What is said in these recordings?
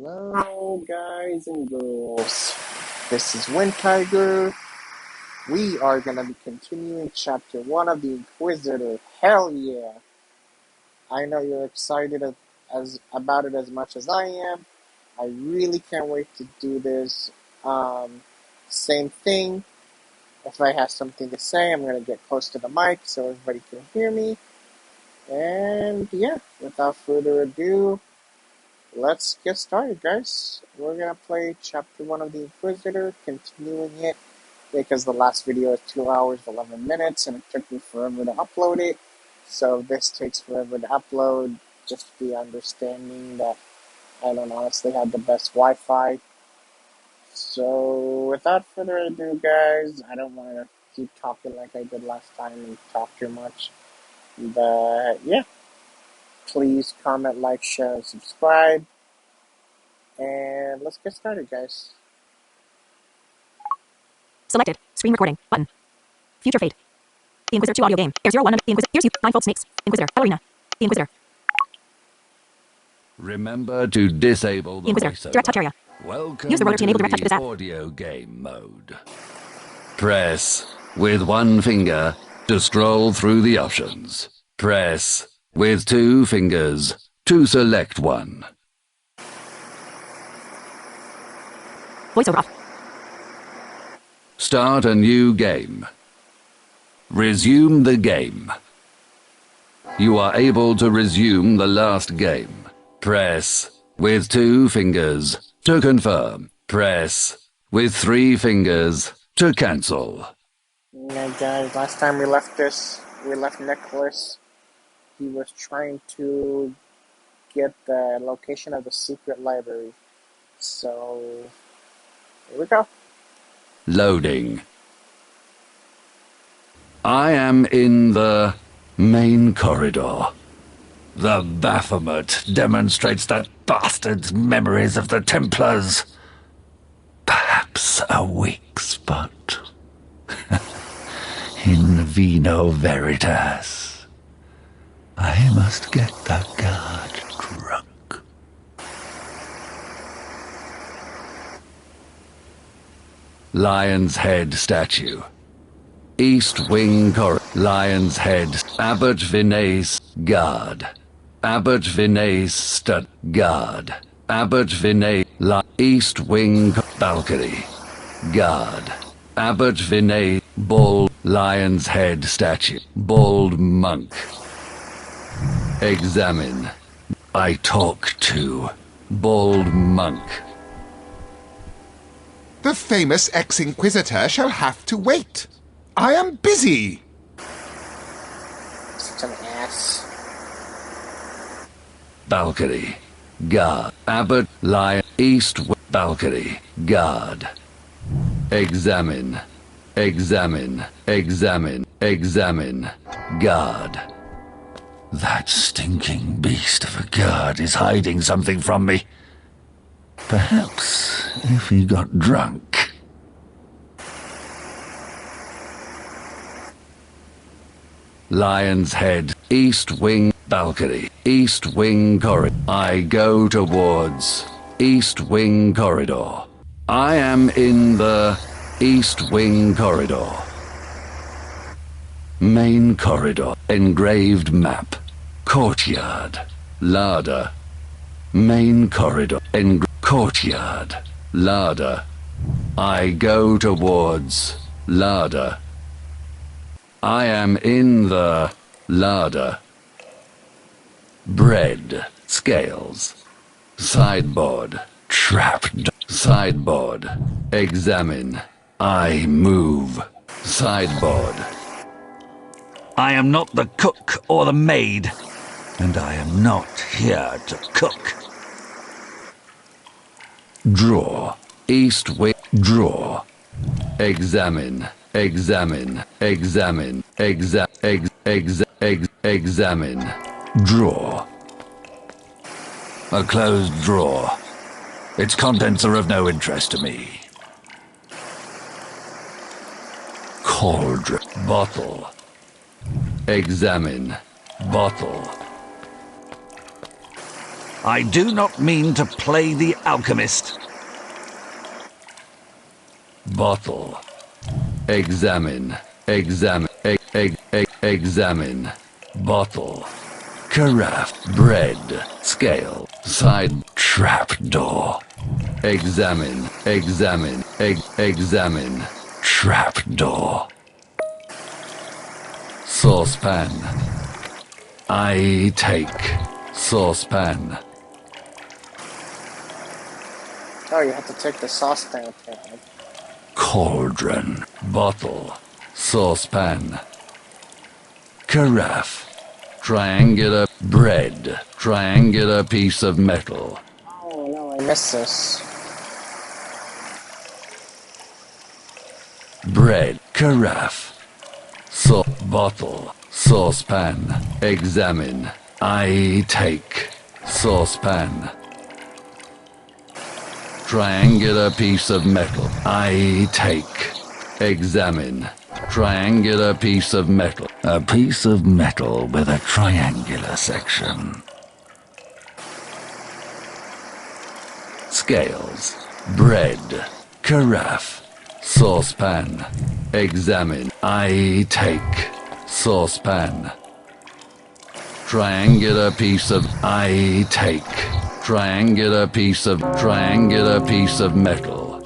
Hello, guys and girls. This is Wind Tiger. We are going to be continuing Chapter 1 of the Inquisitor. Hell yeah! I know you're excited about it as much as I am. I really can't wait to do this. Same thing. If I have something to say, I'm going to get close to the mic so everybody can hear me. And yeah, without further ado, let's get started, guys. We're gonna play Chapter 1 of the Inquisitor, continuing it, because the last video is 2 hours, 11 minutes, and it took me forever to upload it. So this takes forever to upload, just be understanding that I don't honestly have the best Wi-Fi. So without further ado, guys, I don't want to keep talking like I did last time and talk too much. But yeah, please comment, like, share, and subscribe. And let's get started, guys. Selected. Screen recording. Button. Future Fate. The Inquisitor 2 audio game. Air 01 of the Inquisitor. Here's you. Blindfold snakes. Inquisitor. Ballerina. The Inquisitor. Remember to disable the Inquisitor. voiceover. Direct touch area. Welcome Use the roller to enable direct touch to this app. audio game mode. Press with one finger to scroll through the options. Press with two fingers to select one. Voiceover off. Start a new game. Resume the game. You are able to resume the last game. Press with two fingers to confirm. Press with three fingers to cancel. Yeah, guys, last time we left Nicholas. He was trying to get the location of the secret library. So, here we go. Loading. I am in the main corridor. The Baphomet demonstrates that bastard's memories of the Templars. Perhaps a weak spot. In vino veritas. I must get the guard drunk. Lion's Head statue. East Wing Lion's Head. Abbot Vinay's guard. Abbot Vinay's stud. Guard. Abbot Vinay. East Wing balcony. Guard. Abbot Vinay. Bald. Lion's Head statue. Bald monk. Examine. I talk to. Bald monk. The famous ex-Inquisitor shall have to wait. I am busy. Such an ass. Balcony. Guard. Abbot. Lion. East. Balcony. Guard. Examine. Examine. Examine. Examine. Guard. That stinking beast of a guard is hiding something from me. Perhaps if he got drunk. Lion's Head. East Wing balcony. East Wing corridor. I go towards East Wing corridor. I am in the East Wing corridor. Main corridor. Engraved map. Courtyard. Larder. Main corridor. Courtyard. Larder. I go towards larder. I am in the larder. Bread. Scales. Sideboard. Trapped. Sideboard. Examine. I move. Sideboard. I am not the cook or the maid, and I am not here to cook. Draw. East Wing. Draw. Examine. Examine. Examine. Examine. Draw. A closed drawer. Its contents are of no interest to me. Cauldron. Bottle. Examine. Bottle. I do not mean to play the alchemist. Bottle. Examine. Examine. Bottle. Carafe. Bread. Scale. Side. Trapdoor. Examine. Examine. Trapdoor. Saucepan. I take. Saucepan. Oh, you have to take the saucepan thing. Cauldron. Bottle. Saucepan. Carafe. Triangular. Bread. Triangular piece of metal. Oh no, I missed this. Bread. Carafe. Bottle. Saucepan. Examine. I take. Saucepan. Triangular piece of metal. I take. Examine. Triangular piece of metal. A piece of metal with a triangular section. Scales. Bread. Carafe. Saucepan. Examine. I take. Saucepan. Triangular piece of. I take. Triangular piece of metal.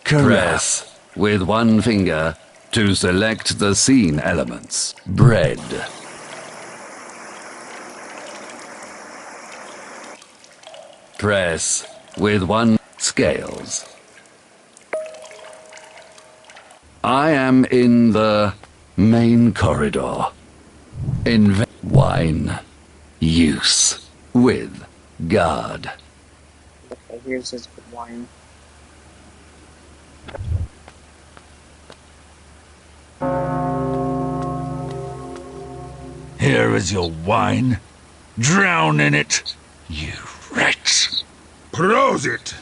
Press with one finger to select the scene elements. Bread. Press with one. Scales. I am in the main corridor. Wine. Use. With. Guard. Okay, here's his good wine. Here is your wine. Drown in it, you wretch. Prosit!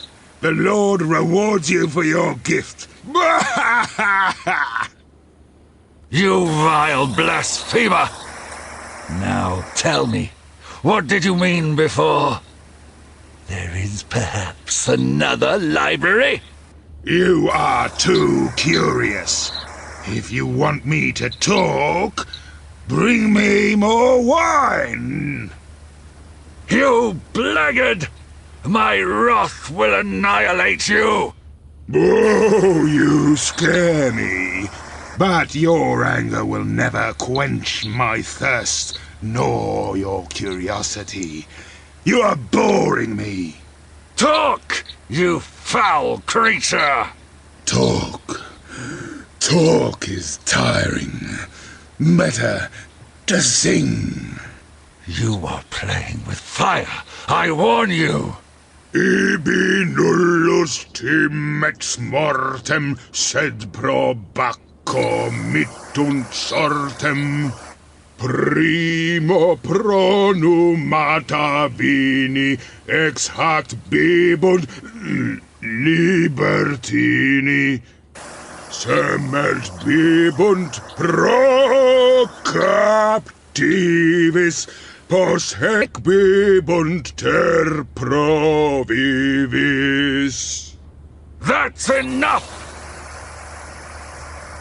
The Lord rewards you for your gift. You vile blasphemer! Now tell me, what did you mean before? There is perhaps another library? You are too curious. If you want me to talk, bring me more wine. You blackguard! My wrath will annihilate you! Oh, you scare me. But your anger will never quench my thirst, nor your curiosity. You are boring me. Talk, you foul creature! Talk. Talk is tiring. Better to sing. You are playing with fire, I warn you! Ibi nullus tim ex mortem, sed pro Bacco mittunt sortem. Primo pronumata vini, ex hac bibunt libertini. Semelt bibunt pro captivis, pos hec bibunt ter pro vivis. That's enough!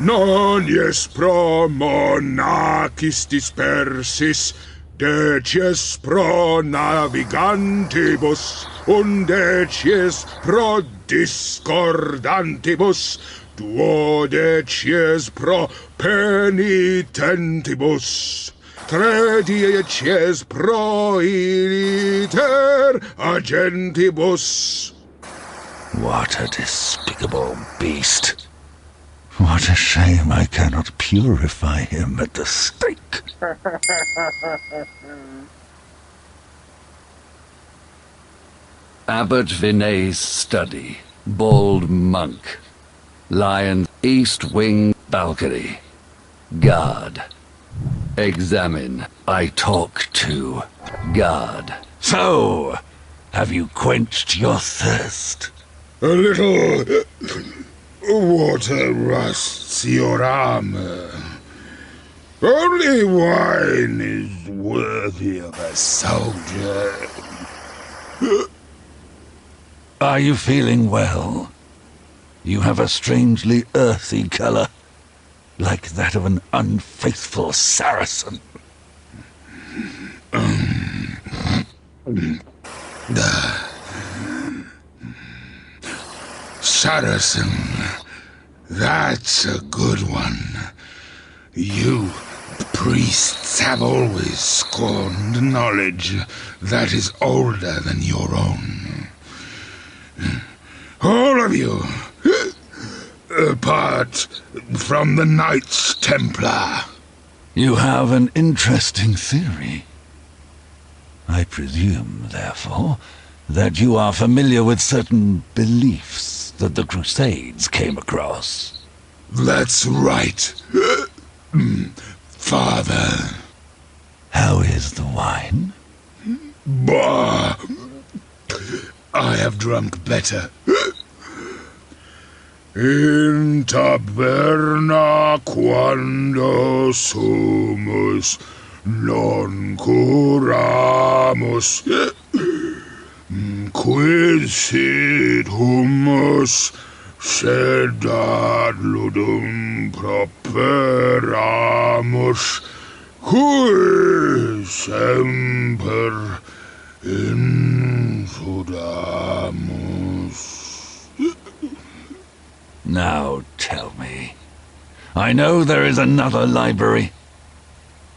Non ies pro monachis dispersis, decies pro navigantibus, undecies pro discordantibus, duodecies pro penitentibus, trediecies pro iliter agentibus. What a despicable beast! What a shame I cannot purify him at the stake. Abbot Vinay's study. Bald monk. Lion. East wing balcony. Guard. Examine. I talk to. Guard. So, have you quenched your thirst? A little water rusts your armor. Only wine is worthy of a soldier. Are you feeling well? You have a strangely earthy color, like that of an unfaithful Saracen. Saracen, that's a good one. You priests have always scorned knowledge that is older than your own. All of you, apart from the Knights Templar. You have an interesting theory. I presume, therefore, that you are familiar with certain beliefs that the Crusades came across. That's right, Father. How is the wine? Bah! I have drunk better. In taberna quando sumus non curamus quid humus sed ad ludum properamus qui semper infudamus. Now tell me. I know there is another library,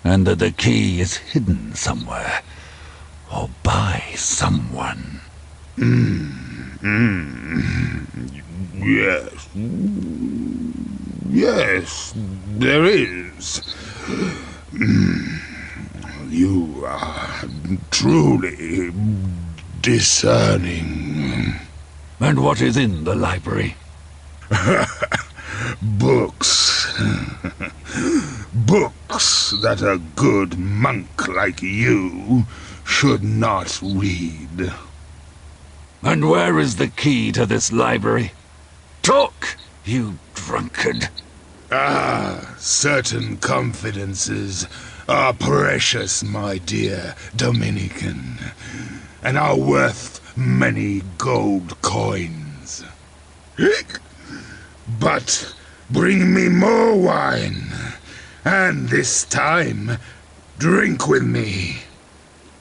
and that the key is hidden somewhere, or by someone. Yes. Yes, there is. You are truly discerning. And what is in the library? Books. Books that a good monk like you should not read. And where is the key to this library? Talk, you drunkard. Certain confidences are precious, my dear Dominican, and are worth many gold coins. But bring me more wine, and this time drink with me.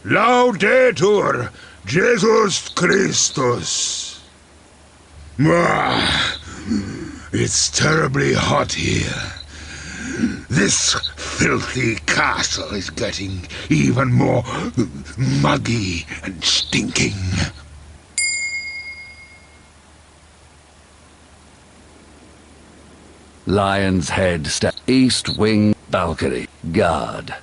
Laudetur Jesus Christus. It's terribly hot here. This filthy castle is getting even more muggy and stinking. Lion's Head East Wing Balcony. Guard.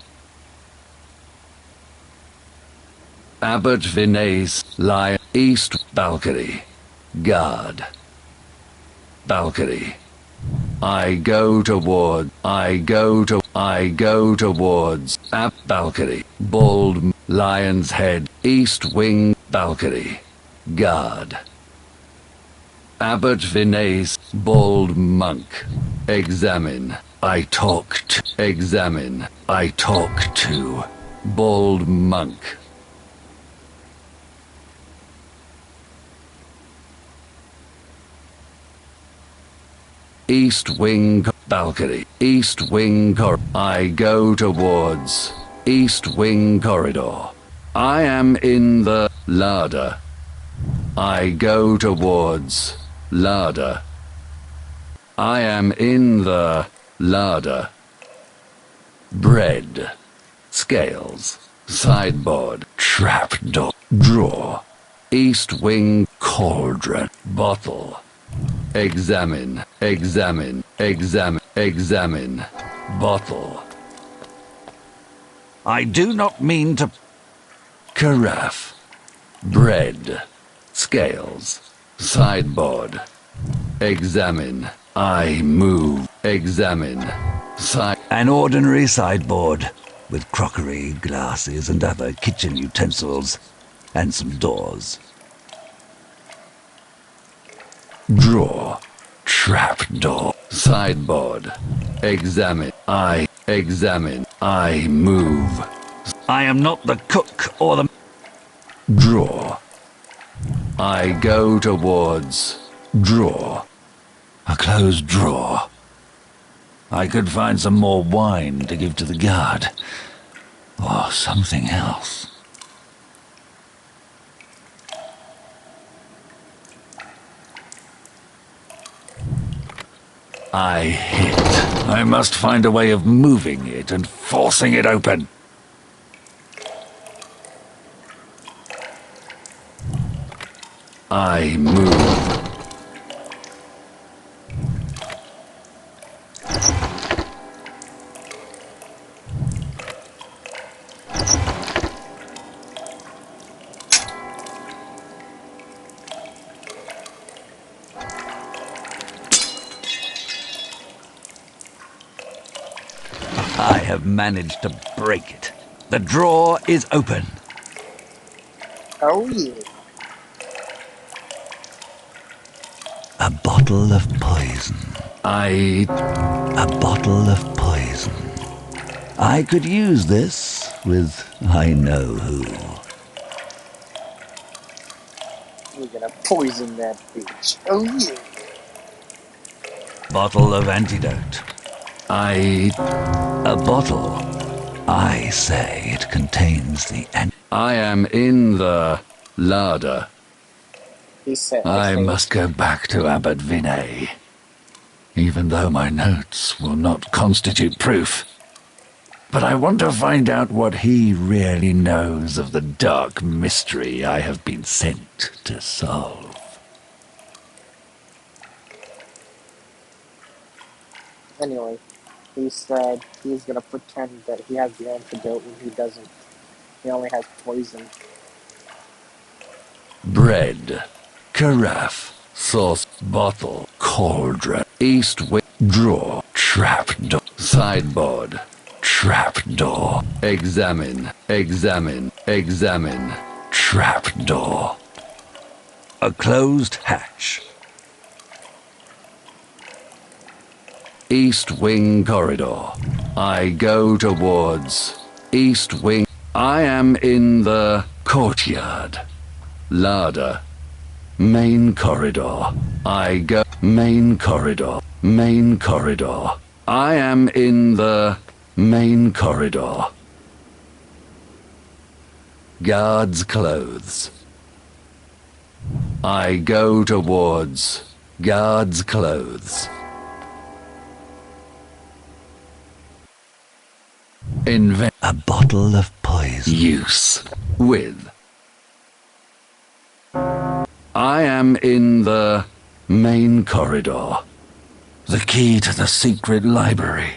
Abbot Vinay's Lion East Balcony. Guard. Balcony. I go towards balcony. Bald Lion's Head East Wing Balcony. Guard. Abbot Vinay's bald monk. Examine. I talked. Examine. I talk to. Bald monk. East Wing Balcony. East Wing I go towards East Wing Corridor. I am in the larder. I go towards larder. I am in the larder. Bread. Scales. Sideboard. Trapdoor. Drawer. East Wing Cauldron. Bottle. Examine, examine, examine, examine. Bottle. I do not mean to... Carafe. Bread. Scales. Sideboard. Examine. I move. Examine. An ordinary sideboard, with crockery, glasses, and other kitchen utensils, and some doors. Draw. Trapdoor. Sideboard. Examine. I examine. I move. I am not the cook or the... Draw. I go towards. Draw. A closed drawer. I could find some more wine to give to the guard. Or something else. I hit. I must find a way of moving it and forcing it open. I move. I have managed to break it. The drawer is open. Oh yeah. A bottle of poison. A bottle of poison. I could use this with I know who. We're gonna poison that bitch. Oh yeah. Bottle of antidote. A bottle. I say it contains the I am in the larder. He said. I must go back to Abbot Vinay. Even though my notes will not constitute proof. But I want to find out what he really knows of the dark mystery I have been sent to solve. Anyway, he said he's gonna pretend that he has the antidote when he doesn't. He only has poison. Bread. Carafe. Sauce. Bottle. Cauldron. East wing. Drawer. Trapdoor. Sideboard. Trapdoor. Examine. Examine. Examine. Trapdoor. A closed hatch. East wing corridor. I go towards east wing. I am in the courtyard. Larder. Main corridor. I go main corridor. Main corridor. I am in the main corridor. Guard's clothes. I go towards guard's clothes. Invent a bottle of poison. Use with. I am in the main corridor. The key to the secret library.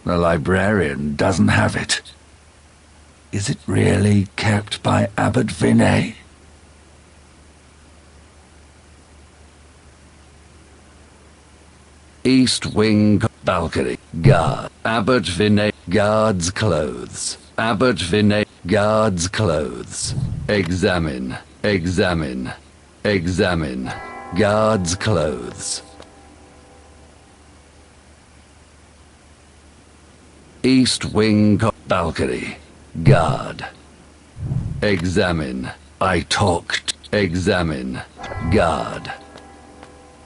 The librarian doesn't have it. Is it really kept by Abbot Vinay? East wing balcony. Guard. Abbot Vinay. Guard's clothes. Abbot Vinay. Guard's clothes. Examine. Examine. Examine. Guard's clothes. East wing balcony. Guard. Examine. I talked. Examine. Guard.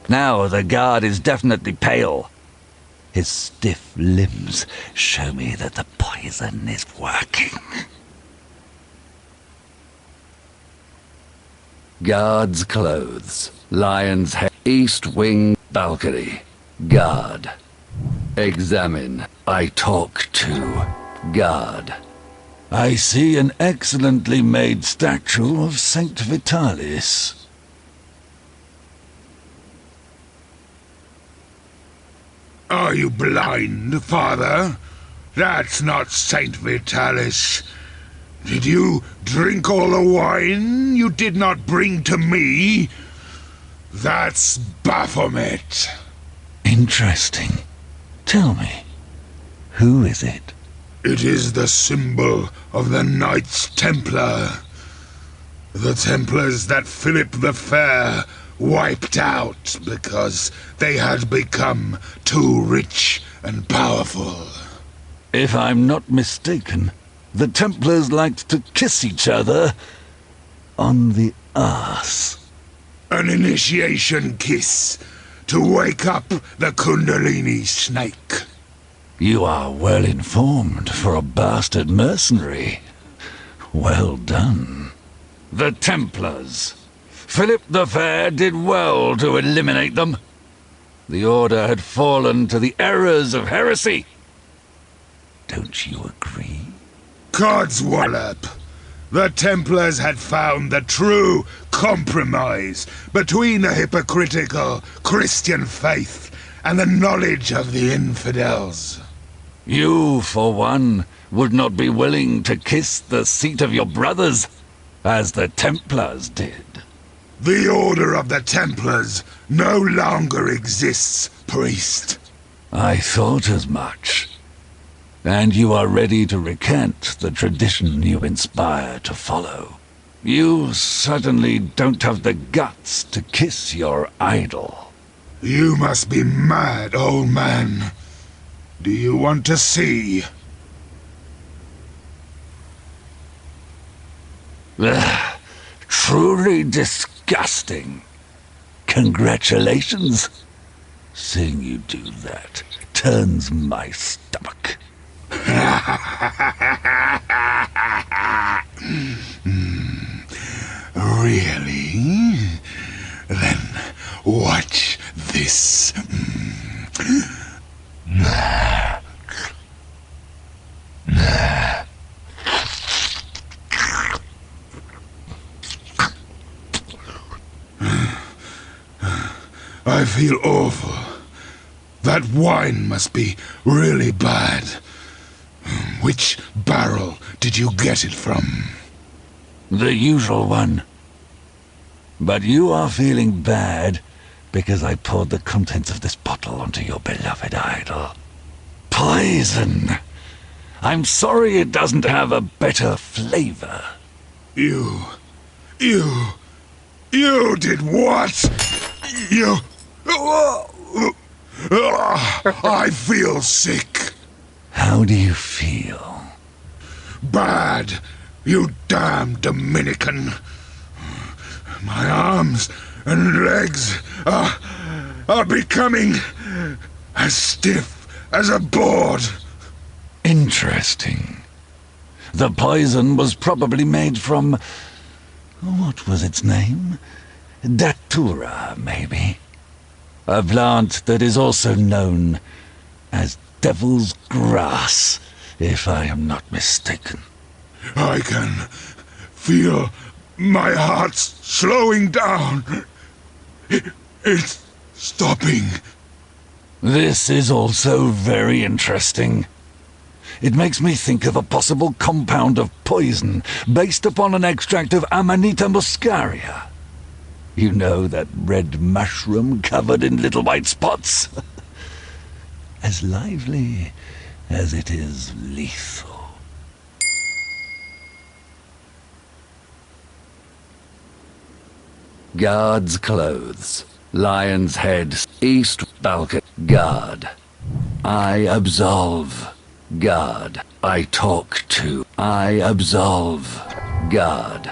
Now the guard is definitely pale. His stiff limbs show me that the poison is working. Guard's clothes. Lion's head. East wing balcony. Guard. Examine. I talk to. Guard. I see an excellently made statue of Saint Vitalis. Are you blind, Father? That's not Saint Vitalis. Did you drink all the wine you did not bring to me? That's Baphomet. Interesting. Tell me, who is it? It is the symbol of the Knights Templar. The Templars that Philip the Fair wiped out because they had become too rich and powerful. If I'm not mistaken, the Templars liked to kiss each other on the arse. An initiation kiss to wake up the Kundalini snake. You are well informed for a bastard mercenary. Well done. The Templars. Philip the Fair did well to eliminate them. The Order had fallen to the errors of heresy. Don't you agree? Codswallop! The Templars had found the true compromise between the hypocritical Christian faith and the knowledge of the infidels. You, for one, would not be willing to kiss the seat of your brothers, as the Templars did. The Order of the Templars no longer exists, priest. I thought as much. And you are ready to recant the tradition you inspire to follow. You certainly don't have the guts to kiss your idol. You must be mad, old man. Do you want to see? Ugh, truly disgusting. Congratulations. Seeing you do that turns my stomach. Really? Then watch this. I feel awful. That wine must be really bad. Which barrel did you get it from? The usual one. But you are feeling bad because I poured the contents of this bottle onto your beloved idol. Poison! I'm sorry it doesn't have a better flavor. You did what? You... I feel sick. How do you feel? Bad, you damn Dominican. My arms and legs are becoming as stiff as a board. Interesting. The poison was probably made from... what was its name? Datura, maybe. A plant that is also known as devil's grass, if I am not mistaken. I can feel my heart slowing down. It's stopping. This is also very interesting. It makes me think of a possible compound of poison based upon an extract of Amanita muscaria. You know, that red mushroom covered in little white spots? As lively as it is lethal. Guard's clothes. Lion's head. East balcony. Guard. I absolve. Guard. I talk to. I absolve. Guard.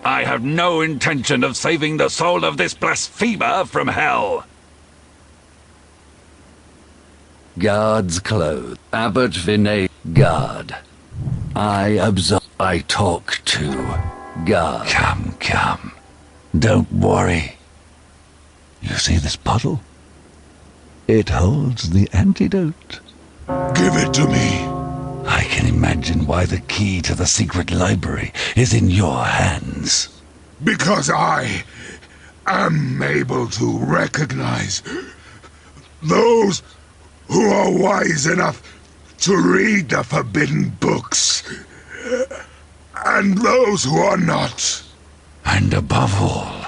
I have no intention of saving the soul of this blasphemer from hell. Guard's clothes. Abbot Vinay. Guard. I absolve. I talk to. Guard. Come. Don't worry. You see this bottle? It holds the antidote. Give it to me. I can imagine why the key to the secret library is in your hands. Because I am able to recognize those who are wise enough to read the forbidden books, and those who are not. And above all,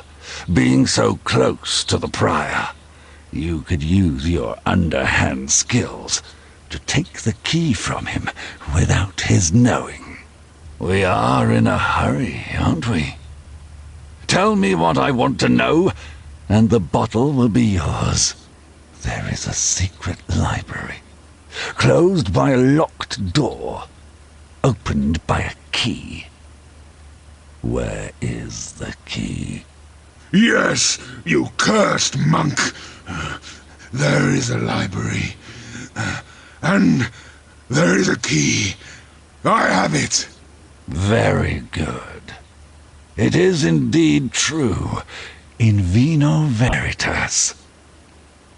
being so close to the Prior, you could use your underhand skills to take the key from him without his knowing. We are in a hurry, aren't we? Tell me what I want to know, and the bottle will be yours. There is a secret library, closed by a locked door, opened by a key. Where is the key? Yes, you cursed monk. There is a library. And there is a key. I have it. Very good. It is indeed true. In vino veritas.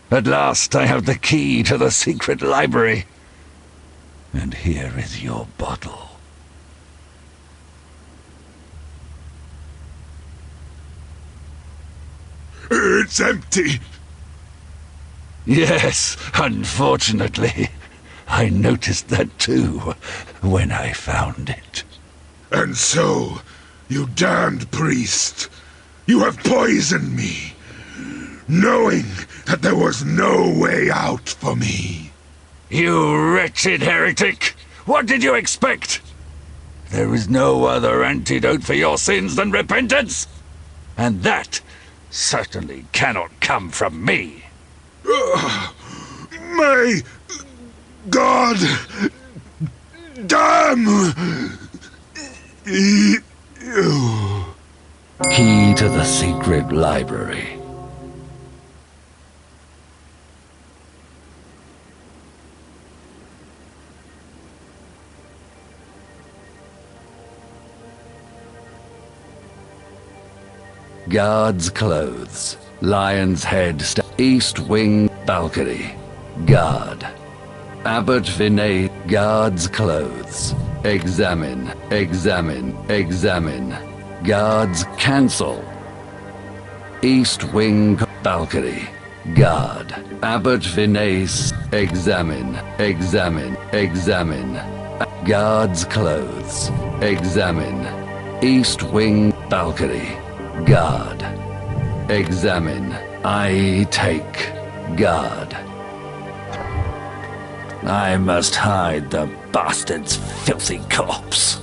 At last I have the key to the secret library. And here is your bottle. It's empty. Yes, unfortunately. I noticed that too, when I found it. And so, you damned priest, you have poisoned me, knowing that there was no way out for me. You wretched heretic! What did you expect? There is no other antidote for your sins than repentance, and that certainly cannot come from me. May God damn you. Key to the secret library. Guard's clothes. Lion's head. East wing balcony. Guard. Abbot Vinay. Guard's clothes. Examine. Examine. Examine. Guards cancel. East wing balcony. Guard. Abbot Vinay's. Examine. Examine. Examine. Guards clothes. Examine. East wing balcony. Guard. Examine. I take. Guard. I must hide the bastard's filthy corpse.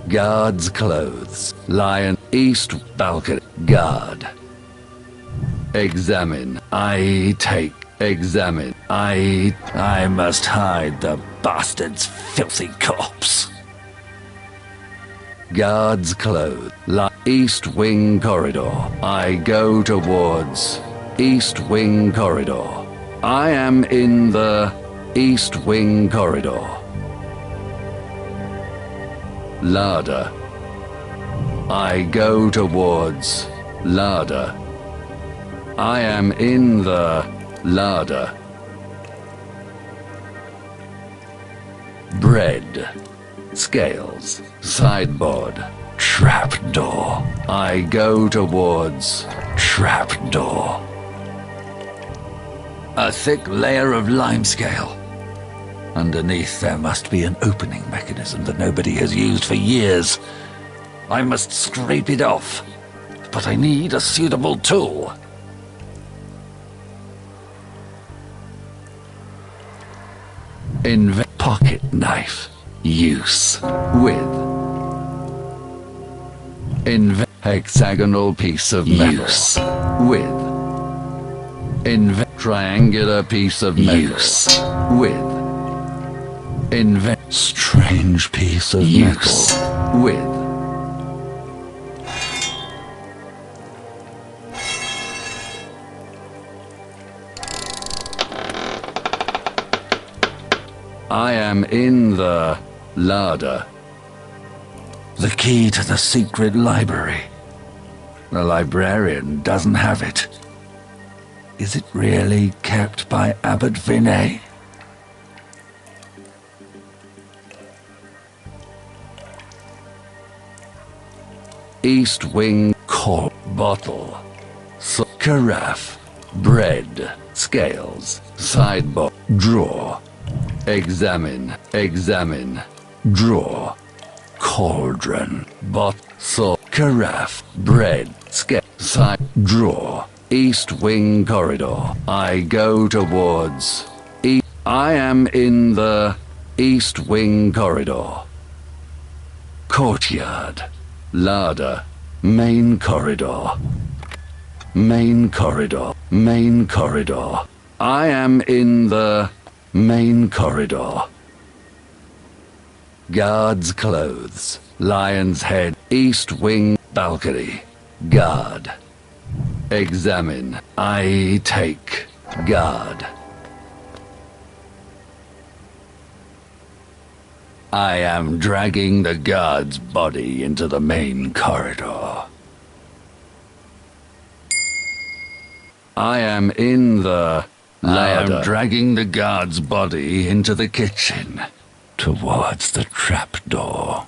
Guard's clothes. Lion. East balcony. Guard. Examine. I take. Examine. I must hide the bastard's filthy corpse. Guard's clothes. East wing corridor. I go towards East wing corridor. I am in the East wing corridor. Larder. I go towards larder. I am in the larder. Bread. Scales. Sideboard. Trapdoor. I go towards trapdoor. A thick layer of limescale. Underneath there must be an opening mechanism that nobody has used for years. I must scrape it off, but I need a suitable tool. Pocket knife. Use. With. Hexagonal piece of metal. Use. With. Triangular piece of metal. Use. With. Strange piece of use. Metal. With. I am in the larder. The key to the secret library. The librarian doesn't have it. Is it really kept by Abbot Vinay? East wing cork bottle. Carafe. Bread. Scales. Sideboard. Drawer. Examine. Examine. Drawer. Cauldron. Carafe. Bread. Scale. Side. Drawer. East wing corridor. I go towards. I am in the East Wing Corridor. Courtyard. Larder. Main corridor. Main corridor. Main corridor. I am in the main corridor. Guard's clothes. Lion's head. East wing balcony. Guard. Examine. I take. Guard. I am dragging the guard's body into the main corridor. I am in the larder. I am dragging the guard's body into the kitchen, towards the trapdoor.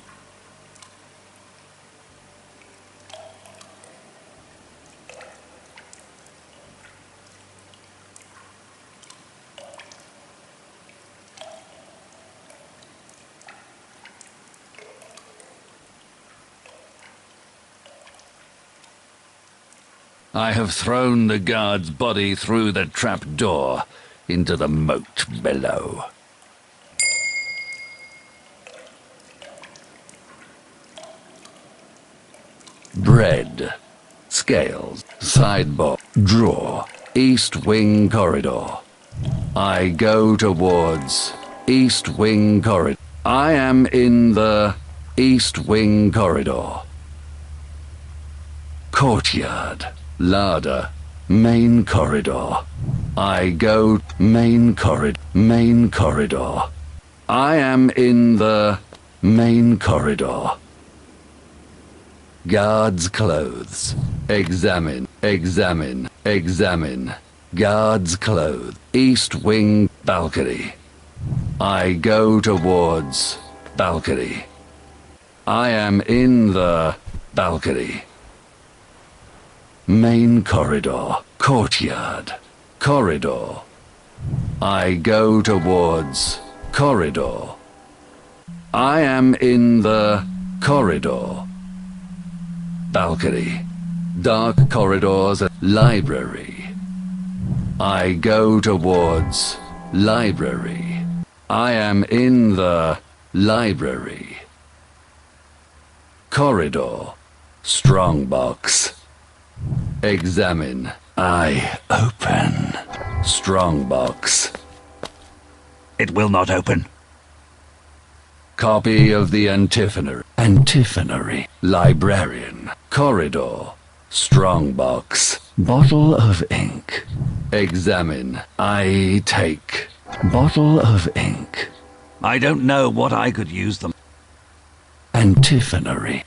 I have thrown the guard's body through the trapdoor into the moat below. Bread. Scales. Sideboard. Drawer. East wing corridor. I go towards East wing corridor. I am in the East wing corridor. Courtyard. Larder. Main corridor. I go main corridor. Main corridor. I am in the main corridor. Guard's clothes. Examine. Examine. Examine. Guard's clothes. East wing balcony. I go towards balcony. I am in the balcony. Main corridor. Courtyard. Corridor. I go towards corridor. I am in the corridor. Balcony. Dark corridors. Library. I go towards library. I am in the library. Corridor. Strongbox. Examine. I open. Strongbox. It will not open. Copy of the antiphonary. Antiphonary. Librarian. Corridor. Strongbox. Bottle of ink. Examine. I take. Bottle of ink. I don't know what I could use them. Antiphonary.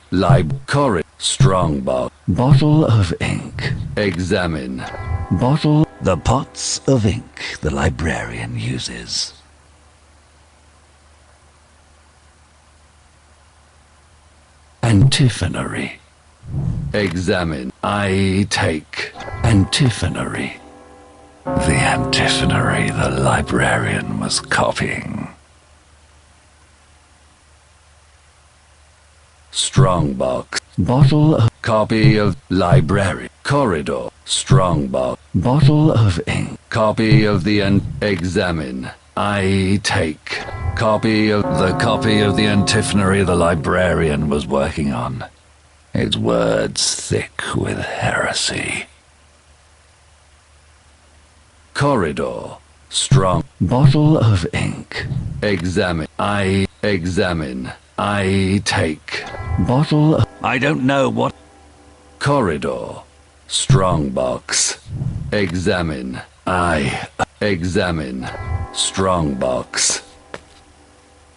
Corridor. Strongbox. Bottle of ink. Examine. Bottle. The pots of ink the librarian uses. Antiphonary. Examine. I take. Antiphonary. The antiphonary the librarian was copying. Strongbox. Bottle of... Copy of library. Corridor. Strongbox. Bottle of ink. Copy of the examine. I take. Copy of the antiphonary the librarian was working on. Its words thick with heresy. Corridor. Strong. Bottle of ink. Examine. I examine. I take. Bottle of... I don't know what... Corridor. Strongbox. Examine. I examine. Strongbox.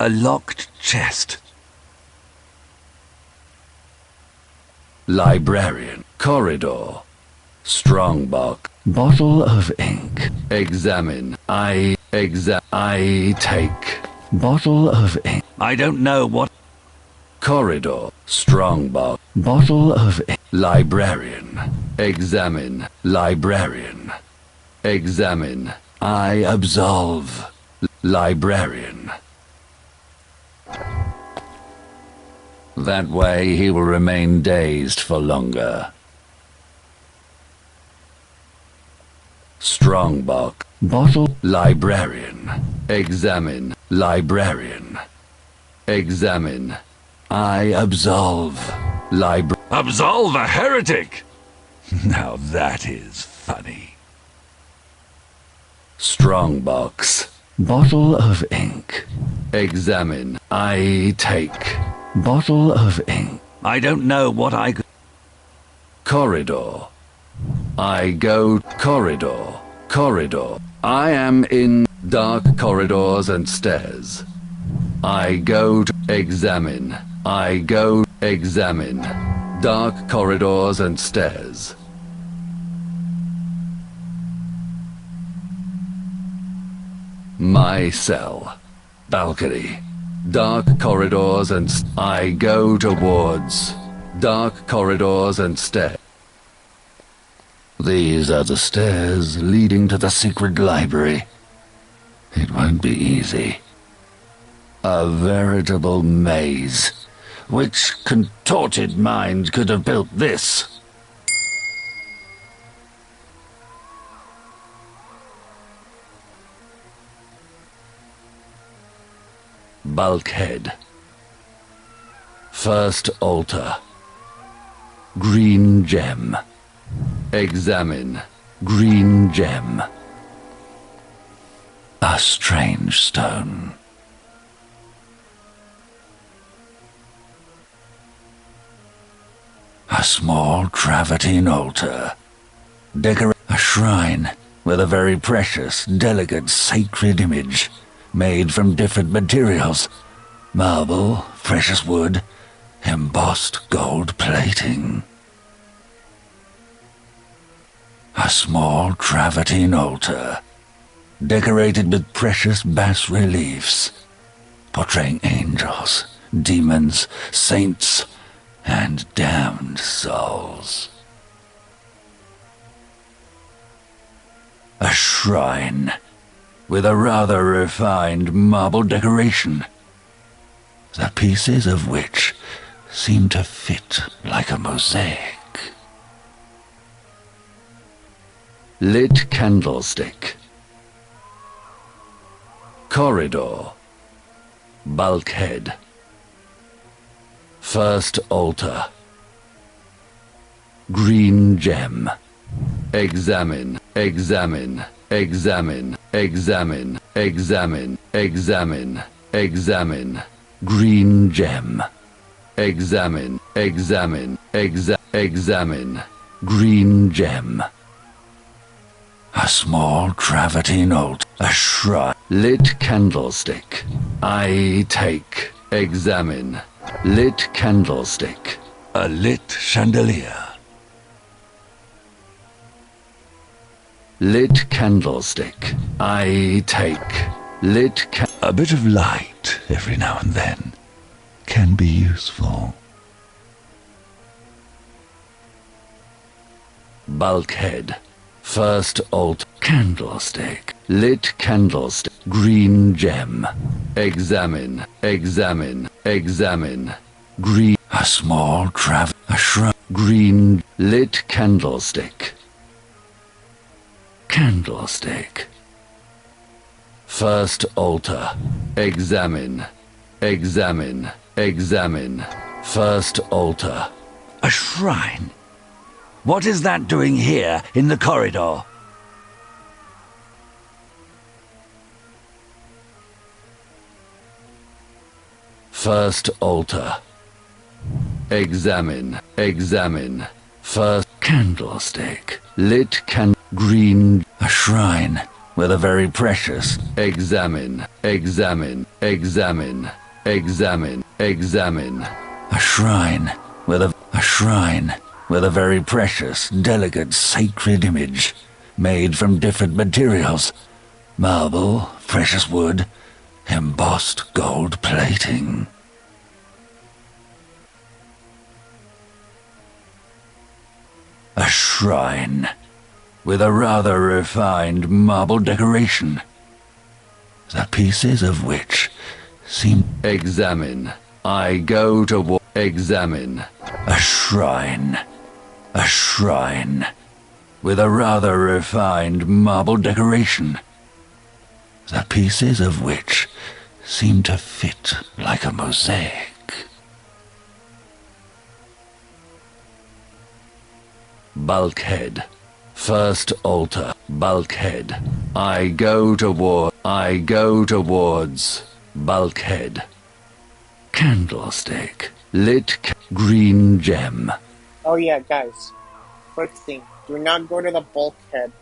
A locked chest. Librarian. Corridor. Strongbox. Bottle of ink. Examine. I take. Bottle of ink. I don't know what... Corridor. Strongbox. Bottle of ink. Librarian. Examine. Librarian. Examine. I absolve. Librarian. That way he will remain dazed for longer. Strongbox. Bottle. Librarian. Examine. Librarian. Examine. I absolve. Absolve a heretic? Now that is funny. Strongbox. Bottle of ink. Examine. I take. Bottle of ink. I don't know what I could... Corridor. I go corridor. Corridor. I am in dark corridors and stairs. I go to examine. I go examine. Dark corridors and stairs. My cell. Balcony. Dark corridors and I go towards dark corridors and stairs. These are the stairs leading to the secret library. It won't be easy. A veritable maze. Which contorted mind could have built this? Bulkhead. First altar. Green gem. Examine. Green gem. A strange stone. A small travertine altar. A shrine with a very precious, delicate, sacred image made from different materials. Marble, precious wood, embossed gold plating. A small travertine altar, decorated with precious bas-reliefs, portraying angels, demons, saints, and damned souls. A shrine with a rather refined marble decoration, the pieces of which seem to fit like a mosaic. Lit candlestick. Corridor. Bulkhead. First altar. Green gem. Examine, examine, examine, examine, examine, examine, examine. Green gem. Examine, examine, examine. Green gem. A small travertine altar. A shrine. Lit candlestick. I take. Examine. Lit candlestick. A lit chandelier. Lit candlestick. I take. Lit A bit of light every now and then can be useful. Bulkhead. First alt. Candlestick. Lit candlestick. Green gem. Examine. Examine. Examine. Green. A small a shrine. Green. Lit candlestick. Candlestick. First altar. Examine. Examine. Examine. First altar. A shrine? What is that doing here in the corridor? First altar. Examine. Examine. First candlestick. Lit green. A shrine with a very precious. Examine. Examine. Examine. Examine. Examine. A shrine with a very precious, delicate, sacred image made from different materials. Marble, precious wood, embossed gold plating. A shrine with a rather refined marble decoration, the pieces of which seem... Examine. I go to examine. A shrine with a rather refined marble decoration, the pieces of which seem to fit like a mosaic. Bulkhead. First altar. Bulkhead. I go towards. Bulkhead. Candlestick. Green gem. Oh yeah, guys. First thing, do not go to the bulkhead.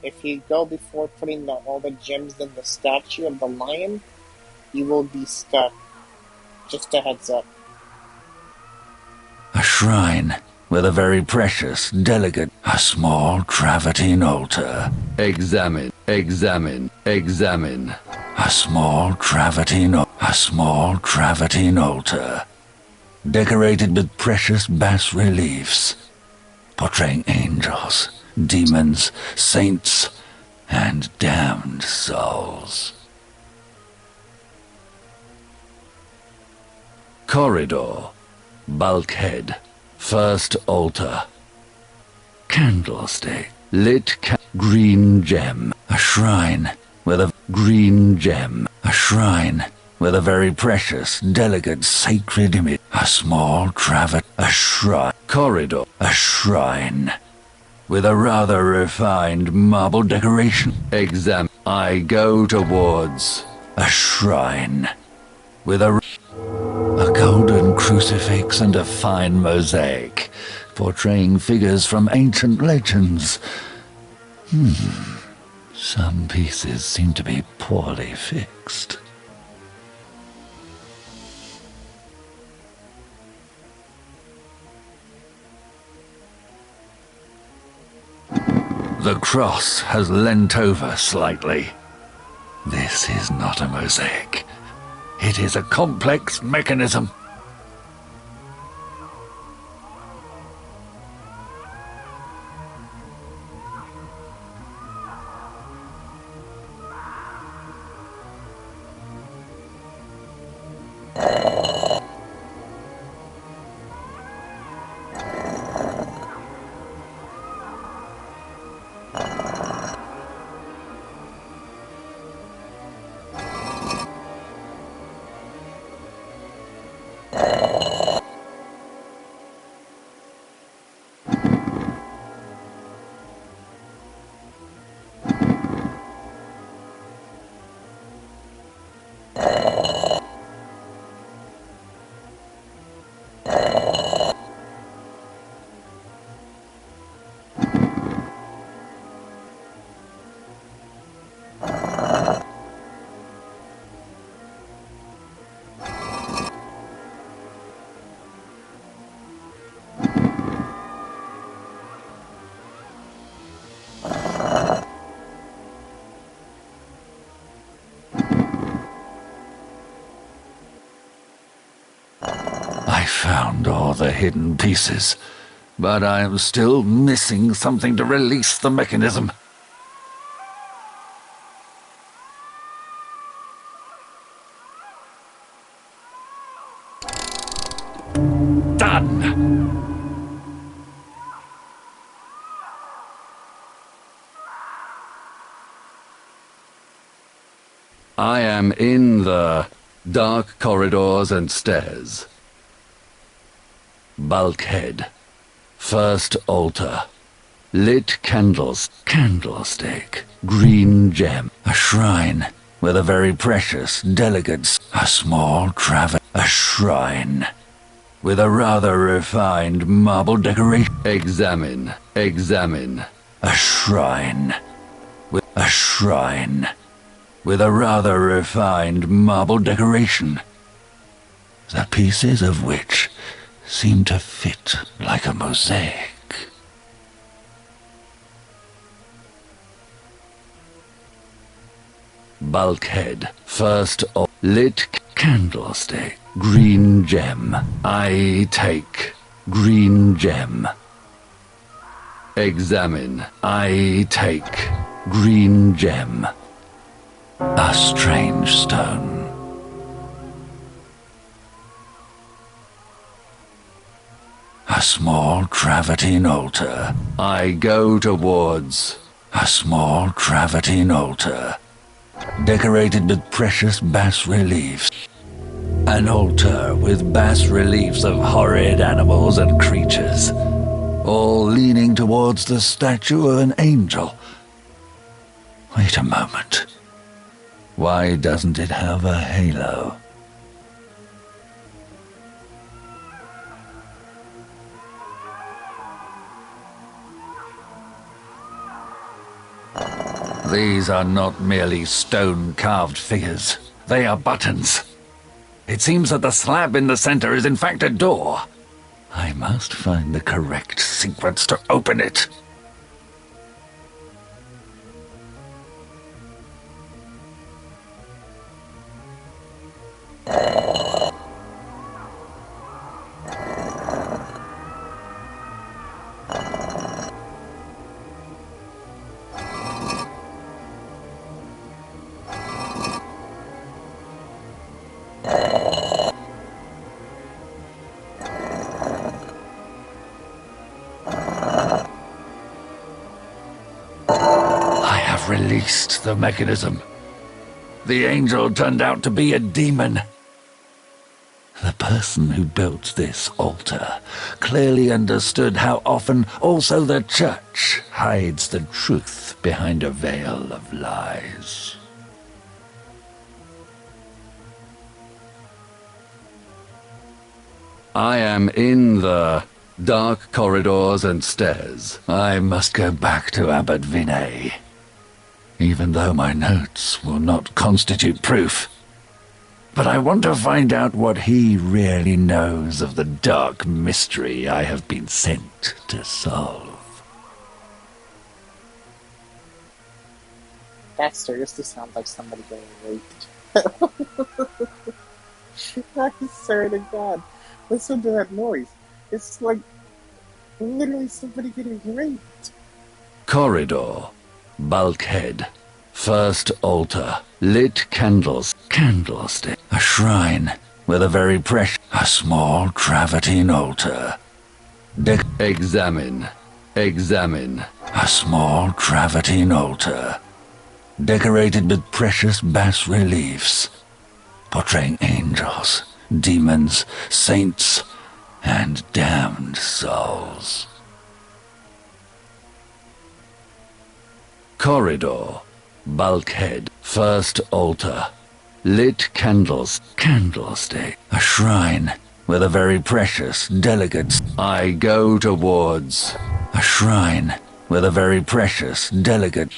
If you go before putting all the gems in the statue of the lion, you will be stuck. Just a heads up. A shrine with a very precious, delicate, a small travertine altar. Examine. A small travertine altar, decorated with precious bas-reliefs, portraying angels, demons, saints, and damned souls. Corridor. Bulkhead. First altar. Candlestick. Green gem. A shrine with a very precious, delicate, sacred image. A small corridor. A shrine with a rather refined marble decoration. I go towards. A shrine with a golden crucifix and a fine mosaic, portraying figures from ancient legends. Some pieces seem to be poorly fixed. The cross has leant over slightly. This is not a mosaic. It is a complex mechanism. I found all the hidden pieces, but I am still missing something to release the mechanism. Done! I am in the dark corridors and stairs. Bulkhead. First altar. Lit candles. Candlestick. Green gem. A shrine with a very precious, delicate, a shrine with a rather refined marble decoration. Examine. A shrine with a rather refined marble decoration, the pieces of which seem to fit like a mosaic. Bulkhead. First lit candlestick. Green gem. I take. Green gem. Examine. I take. Green gem. A strange stone. A small travertine altar. I go towards. A small travertine altar, decorated with precious bas-reliefs. An altar with bas-reliefs of horrid animals and creatures, all leaning towards the statue of an angel. Wait a moment. Why doesn't it have a halo? These are not merely stone-carved figures. They are buttons. It seems that the slab in the center is in fact a door. I must find the correct sequence to open it. Released the mechanism. The angel turned out to be a demon. The person who built this altar clearly understood how often also the church hides the truth behind a veil of lies. I am in the dark corridors and stairs. I must go back to Abbot Vinay, even though my notes will not constitute proof. But I want to find out what he really knows of the dark mystery I have been sent to solve. That seriously sounds like somebody getting raped. I swear to God. Listen to that noise. It's like literally somebody getting raped. Corridor. Bulkhead. First altar. Lit candles. Candlestick. A shrine with a very precious... A small travertine altar. Examine. Examine. A small travertine altar, decorated with precious bas-reliefs, portraying angels, demons, saints, and damned souls. Corridor. Bulkhead. First altar. Lit candles. Candlestick. A shrine with a very precious, delicate... I go towards... A shrine with a very precious, delicate...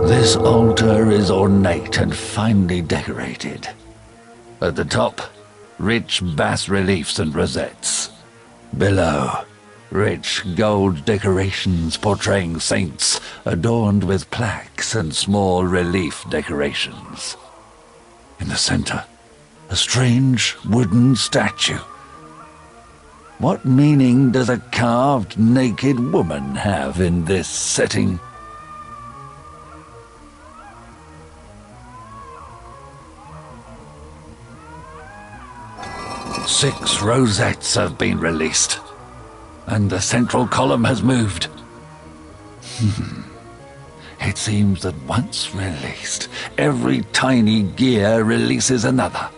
This altar is ornate and finely decorated. At the top, rich bas-reliefs and rosettes. Below, rich gold decorations portraying saints adorned with plaques and small relief decorations. In the center, a strange wooden statue. What meaning does a carved naked woman have in this setting? Six rosettes have been released, and the central column has moved. It seems that once released, every tiny gear releases another.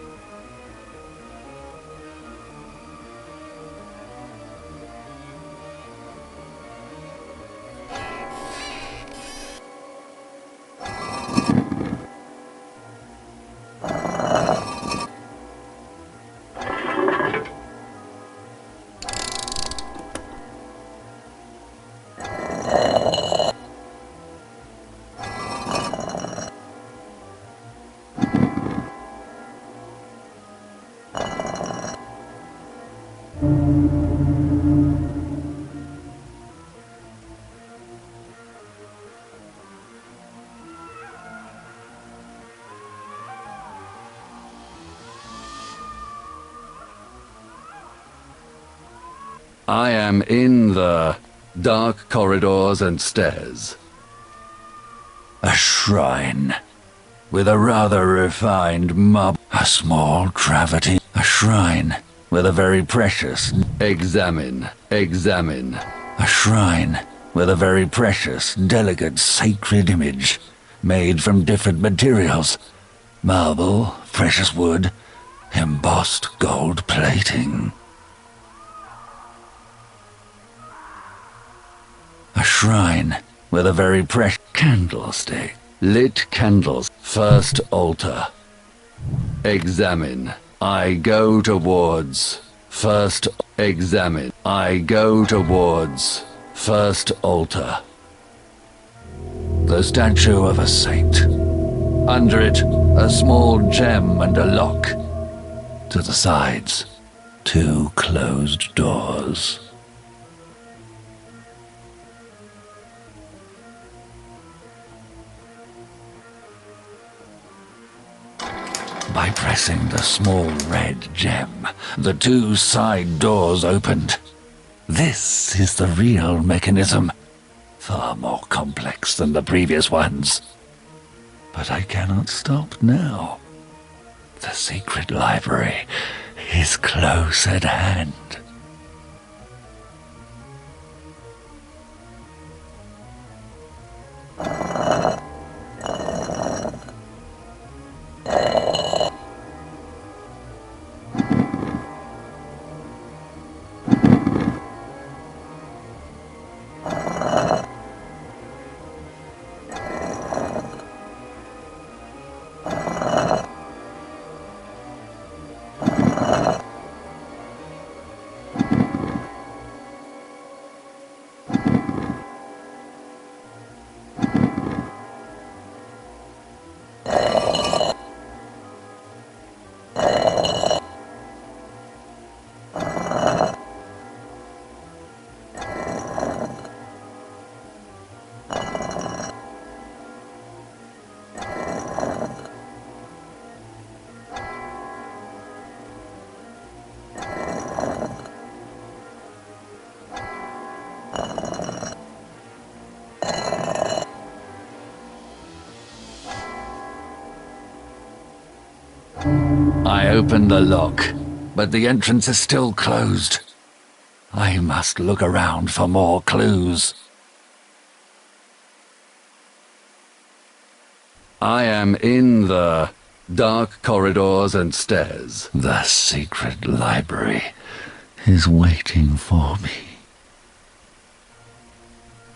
I am in the dark corridors and stairs. A shrine with a rather refined marble. A small travertine. A shrine with a very precious... Examine. Examine. A shrine with a very precious, delicate, sacred image made from different materials. Marble, precious wood, embossed gold plating. A shrine with a very precious candlestick. Lit candles. First altar. Examine. I go towards. First. Examine. I go towards. First altar. The statue of a saint. Under it, a small gem and a lock. To the sides, 2 closed doors. By pressing the small red gem, the 2 side doors opened. This is the real mechanism, far more complex than the previous ones. But I cannot stop now. The secret library is close at hand. I open the lock, but the entrance is still closed. I must look around for more clues. I am in the dark corridors and stairs. The secret library is waiting for me.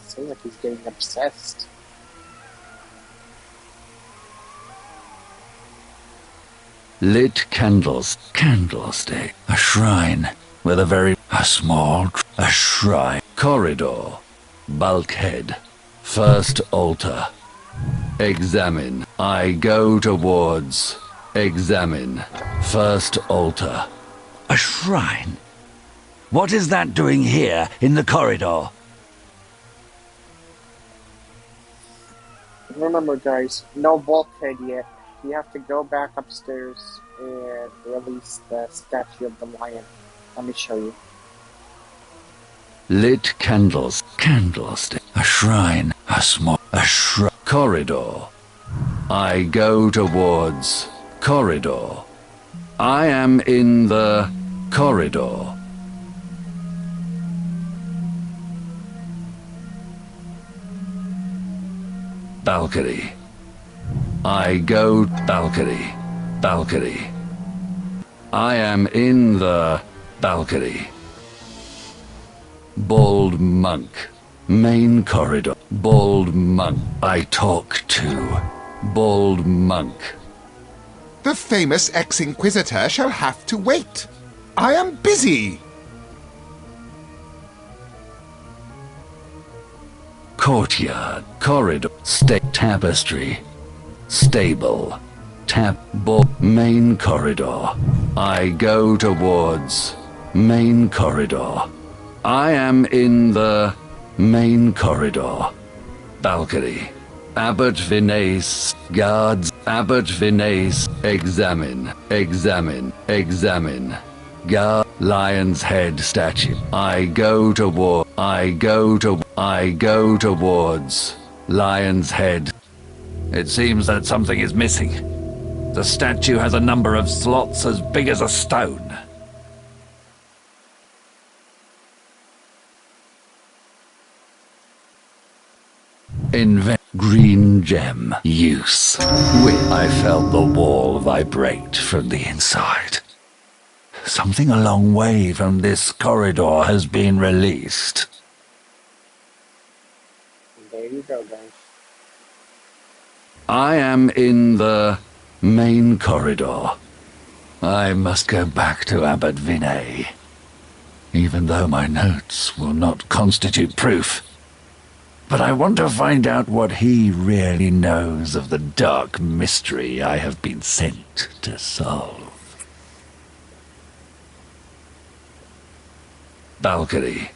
Seems like he's getting obsessed. Lit candles, candlestick, a shrine with a shrine, corridor, bulkhead, first altar. Examine. I go towards. Examine. First altar. A shrine? What is that doing here in the corridor? Remember, guys, no bulkhead yet. You have to go back upstairs and release the statue of the lion. Let me show you. Lit candles, candlestick, a shrine, corridor. I go towards corridor. I am in the corridor. Balcony. I go balcony, balcony. I am in the balcony. Bald monk, main corridor. Bald monk. I talk to bald monk. The famous ex-Inquisitor shall have to wait. I am busy. Courtyard, corridor, tapestry. Stable. Main corridor. I go towards main corridor. I am in the main corridor. Balcony. Abbot Vinace. Guards. Abbot Vinace. Examine. Examine. Examine. Guard. Lion's head statue. I go towards lion's head. It seems that something is missing. The statue has a number of slots as big as a stone. Green gem. Use. I felt the wall vibrate from the inside. Something a long way from this corridor has been released. There you go, guys. I am in the main corridor. I must go back to Abbot Vinay, even though my notes will not constitute proof. But I want to find out what he really knows of the dark mystery I have been sent to solve. Balcony.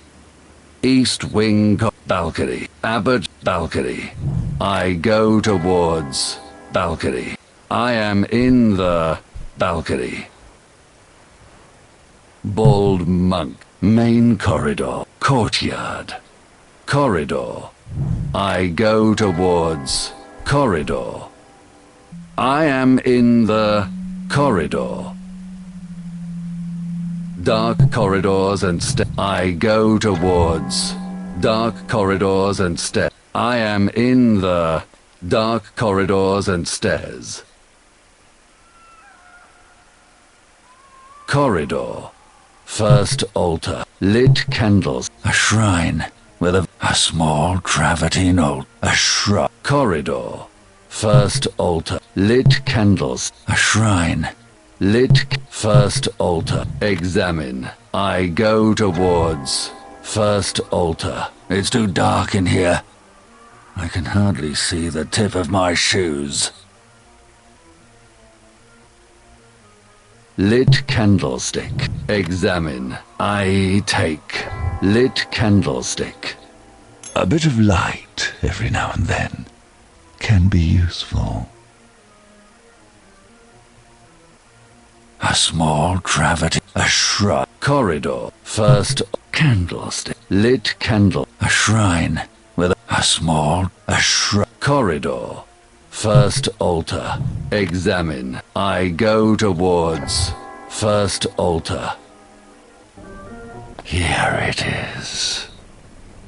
East wing balcony. Abbot balcony. I go towards balcony. I am in the balcony. Bald monk. Main corridor. Courtyard. Corridor. I go towards corridor. I am in the corridor. Dark corridors and stairs. I go towards dark corridors and stairs. I am in the dark corridors and stairs. Corridor. First altar. Lit candles. A shrine with a small travertine altar. A shrine. Corridor. First altar. Lit candles. A shrine. Lit. First altar. Examine. I go towards first altar. It's too dark in here. I can hardly see the tip of my shoes. Lit candlestick. Examine. I take. Lit candlestick. A bit of light every now and then can be useful. A small travertine. A shrine. Corridor. First candlestick. Lit candle. A shrine with a small. A shrine. Corridor. First altar. Examine. I go towards first altar. Here it is.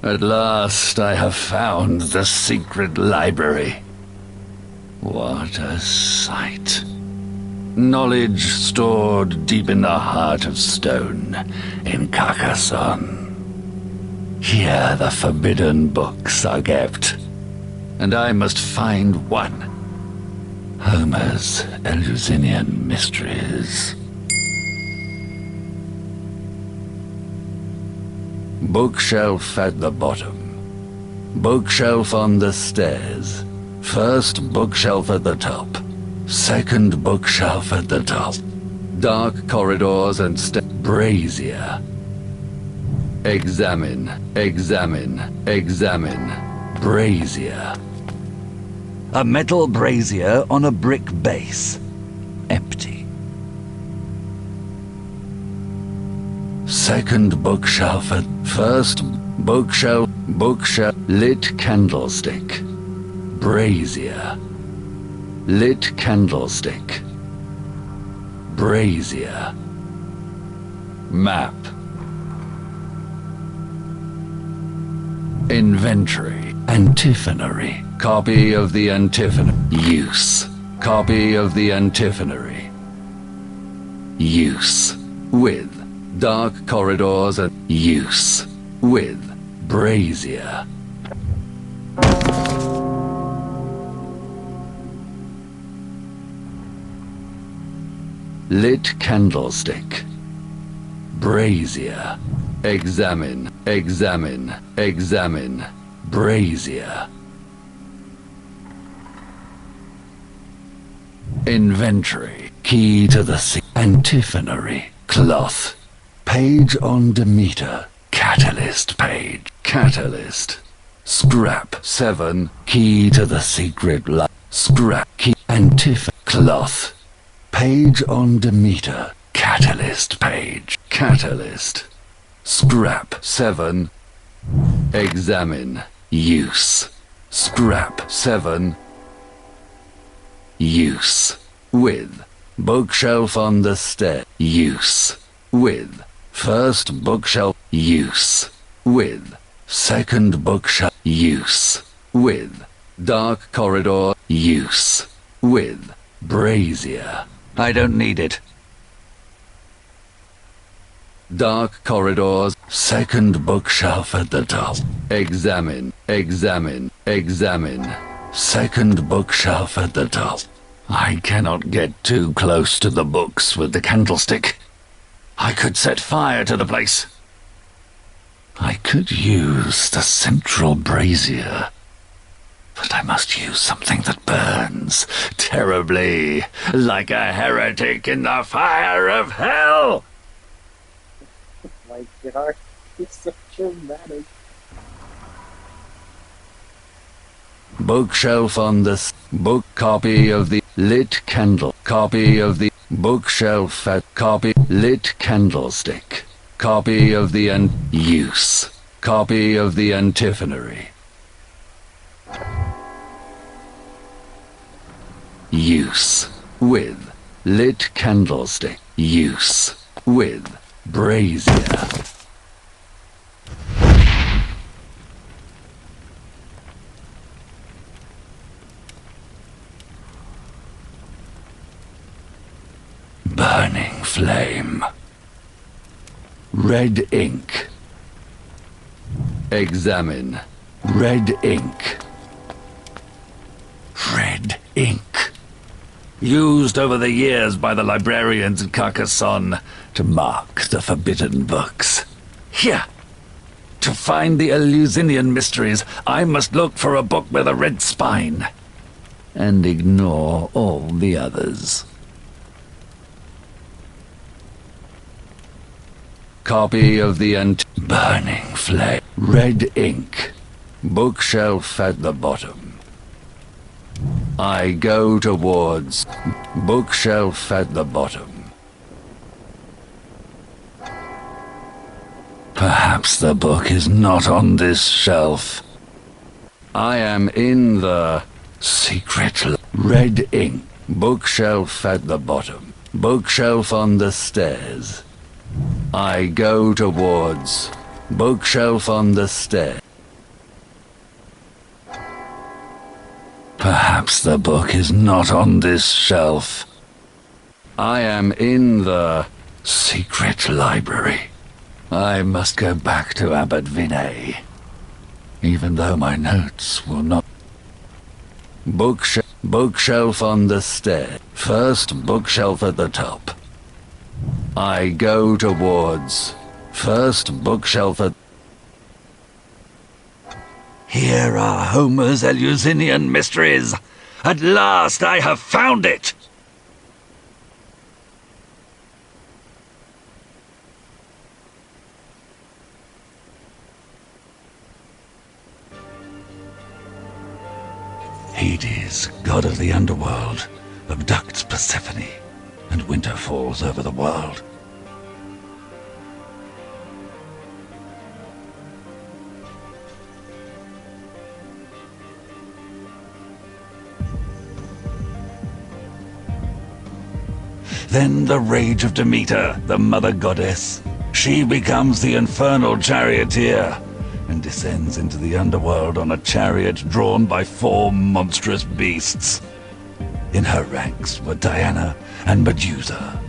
At last I have found the secret library. What a sight. Knowledge stored deep in the heart of stone in Carcassonne. Here the forbidden books are kept, and I must find one. Homer's Eleusinian Mysteries. Bookshelf at the bottom. Bookshelf on the stairs. First bookshelf at the top. Second bookshelf at the top. Dark corridors and brazier. Examine, examine, examine. Brazier. A metal brazier on a brick base. Empty. Second bookshelf at first bookshelf. Lit candlestick. Brazier. Lit candlestick. Brazier. Map. Inventory. Antiphonary. Copy of the antiphonary. Use. Copy of the antiphonary. Use. With dark corridors and use. With brazier. Lit candlestick. Brazier. Examine, examine, examine. Brazier. Inventory. Key to the antiphonary. Cloth. Page on Demeter. Catalyst page. Catalyst. Scrap. 7. Key to the secret life. Scrap. Key. Cloth. Page on Demeter. Catalyst page. Catalyst. Scrap. 7. Examine. Use. Scrap. 7. Use. With. Bookshelf on the stair. Use. With. First bookshelf. Use. With. Second bookshelf. Use. with dark corridor. Use with brazier. I don't need it. Dark corridors. Second bookshelf at the top. Examine, examine, examine. Second bookshelf at the top. I cannot get too close to the books with the candlestick. I could set fire to the place. I could use the central brazier, but I must use something that burns terribly, like a heretic in the fire of hell. My God, it's so dramatic. Bookshelf on the book. Copy of the lit candle. Copy of the bookshelf at copy lit candlestick. Copy of the use. Copy of the antiphonary. Use with lit candlestick. Use with brazier. Burning flame. Red ink. Examine. Red ink. Red ink. Used over the years by the librarians at Carcassonne to mark the forbidden books. Here. To find the Eleusinian mysteries, I must look for a book with a red spine. And ignore all the others. Copy of the burning flame. Red ink. Bookshelf at the bottom. I go towards bookshelf at the bottom. Perhaps the book is not on this shelf. I am in the secret red ink. Bookshelf at the bottom. Bookshelf on the stairs. I go towards bookshelf on the stair. Perhaps the book is not on this shelf. I am in the secret library. I must go back to Abbot Vinay, even though my notes will not. Bookshelf on the stair. First bookshelf at the top. I go towards first bookshelf at... Here are Homer's Eleusinian mysteries. At last I have found it! Hades, god of the underworld, abducts Persephone, and winter falls over the world. Then the rage of Demeter, the mother goddess. She becomes the infernal charioteer and descends into the underworld on a chariot drawn by 4 monstrous beasts. In her ranks were Diana and Medusa.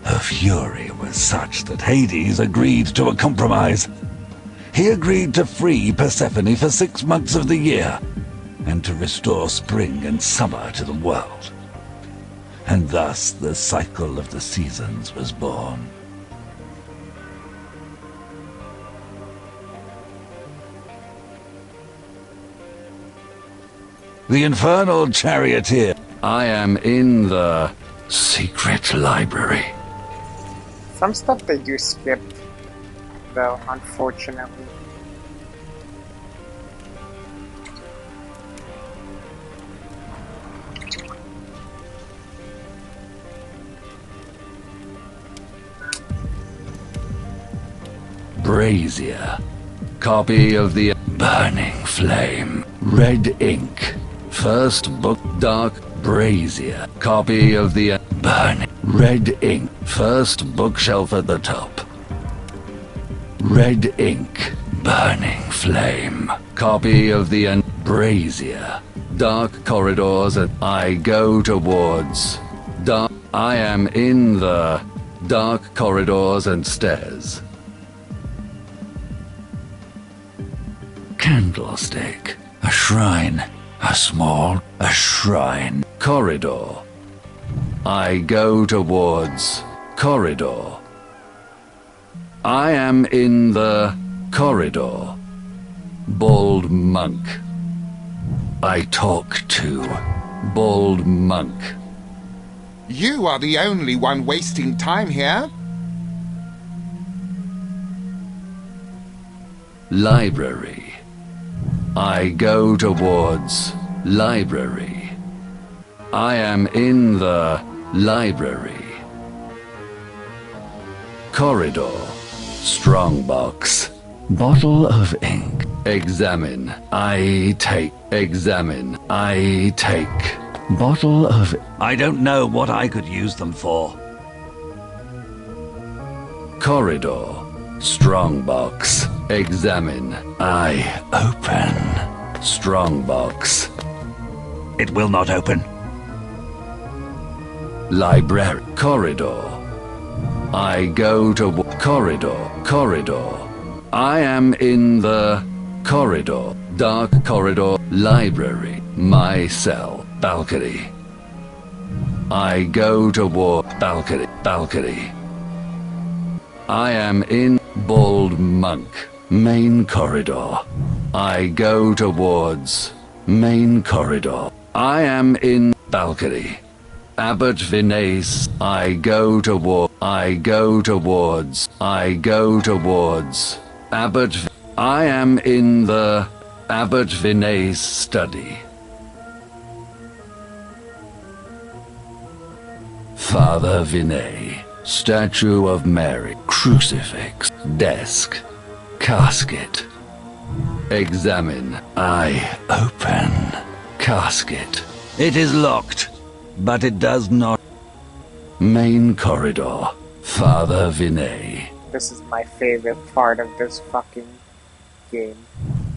Her fury was such that Hades agreed to a compromise. He agreed to free Persephone for 6 months of the year, and to restore spring and summer to the world. And thus the cycle of the seasons was born. The infernal charioteer. I am in the secret library. Some stuff they do skip, though, unfortunately. Brazier. Copy of the burning flame. Red ink. First book. Dark brazier. Copy of the burning red ink. First bookshelf at the top. Red ink. Burning flame. Copy of the brazier. Dark corridors and I go towards. Dark. I am in the dark corridors and stairs. Candlestick. A shrine. A shrine. Corridor. I go towards. Corridor. I am in the corridor. Bald monk. I talk to. Bald monk. You are the only one wasting time here. Library. I go towards library. I am in the library. Corridor. Strongbox. Bottle of ink. Examine. I take. Examine. I take. Bottle of... I don't know what I could use them for. Corridor. Strongbox. Examine. I open. Strongbox. It will not open. Library. Corridor. I go to... Corridor. Corridor. I am in the corridor. Dark corridor. Library. My cell. Balcony. I go toward balcony. Balcony. I am in bald monk. Main corridor. I go towards main corridor. I am in balcony. Abbot Vinay's. I go toward. I go towards. I go towards. Abbot. I am in the Abbot Vinay's study. Father Vinay. Statue of Mary. Crucifix. Desk. Casket. Examine. I open. Casket. It is locked, but it does not. Main corridor. Father Vinay. This is my favorite part of this fucking game.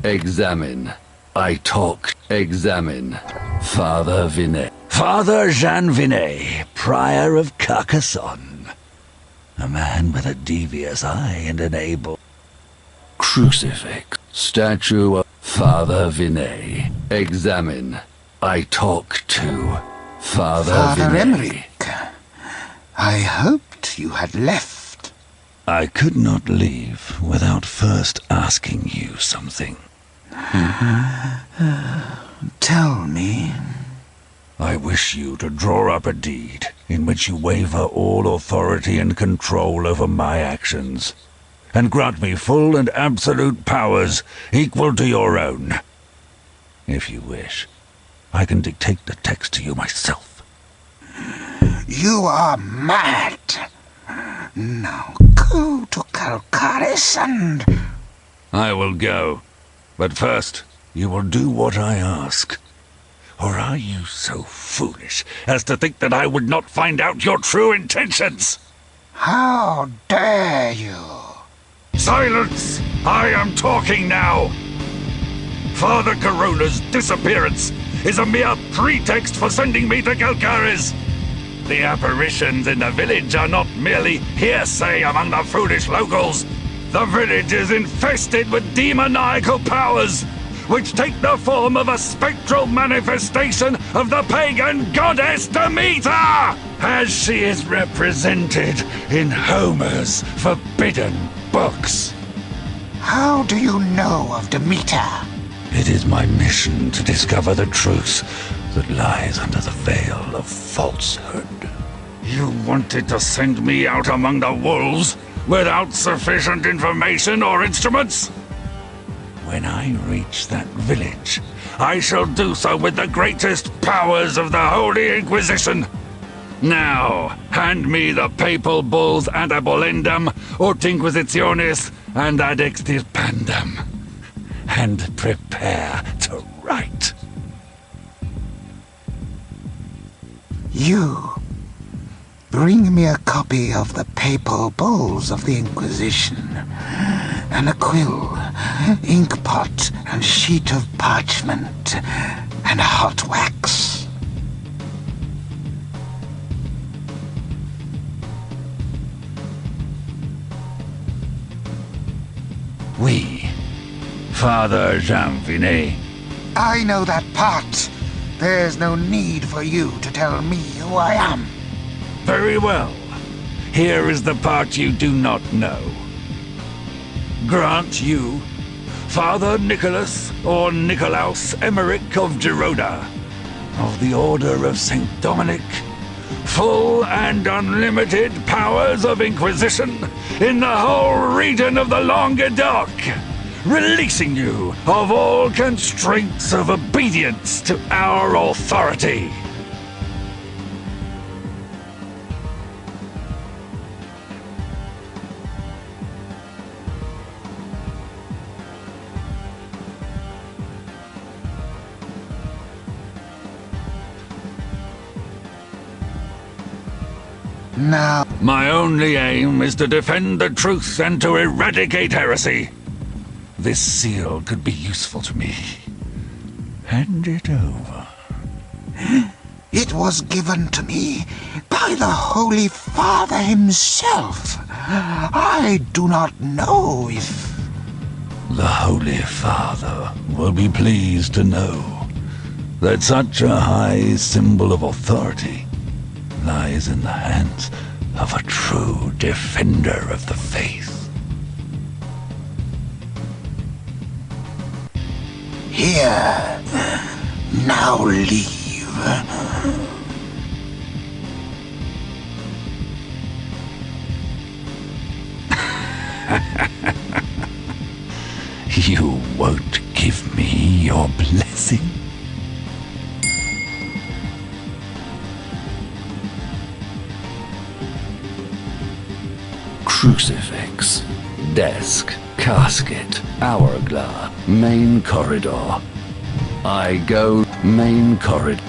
Examine. I talk. Examine. Father Vinay. Father Jean Vinay, Prior of Carcassonne. A man with a devious eye and an able... Crucifix. Statue of Father Vinay. Examine. I talk to Father Vinay. Emmerich, I hoped you had left. I could not leave without first asking you something. Tell me. I wish you to draw up a deed in which you waiver all authority and control over my actions, and grant me full and absolute powers equal to your own. If you wish, I can dictate the text to you myself. You are mad. Now go to Calcaris and... I will go, but first you will do what I ask. Or are you so foolish as to think that I would not find out your true intentions? How dare you? Silence! I am talking now! Father Corona's disappearance is a mere pretext for sending me to Calcaris. The apparitions in the village are not merely hearsay among the foolish locals. The village is infested with demoniacal powers, which take the form of a spectral manifestation of the pagan goddess Demeter, as she is represented in Homer's forbidden books. How do you know of Demeter? It is my mission to discover the truth that lies under the veil of falsehood. You wanted to send me out among the wolves without sufficient information or instruments? When I reach that village, I shall do so with the greatest powers of the Holy Inquisition. Now, hand me the papal bulls ad abolendum, ut inquisitionis, and ad extirpandum, and prepare to write. You bring me a copy of the papal bulls of the Inquisition, and a quill, inkpot, and sheet of parchment, and hot wax. We, Father Jean-Vinet. I know that part. There's no need for you to tell me who I am. Very well. Here is the part you do not know. Grant you, Father Nicholas or Nicolaus Emmerich of Girona, of the Order of St. Dominic, full and unlimited powers of Inquisition in the whole region of the Languedoc, releasing you of all constraints of obedience to our authority. Now, My only aim is to defend the truth and to eradicate heresy. This seal could be useful to me. Hand it over. it was given to me by the Holy Father himself. I do not know if... The Holy Father will be pleased to know that such a high symbol of authority lies in the hands of a true defender of the faith. Here, now leave. You won't give me your blessing? Crucifix, desk, casket, hourglass, main corridor. I go main corridor.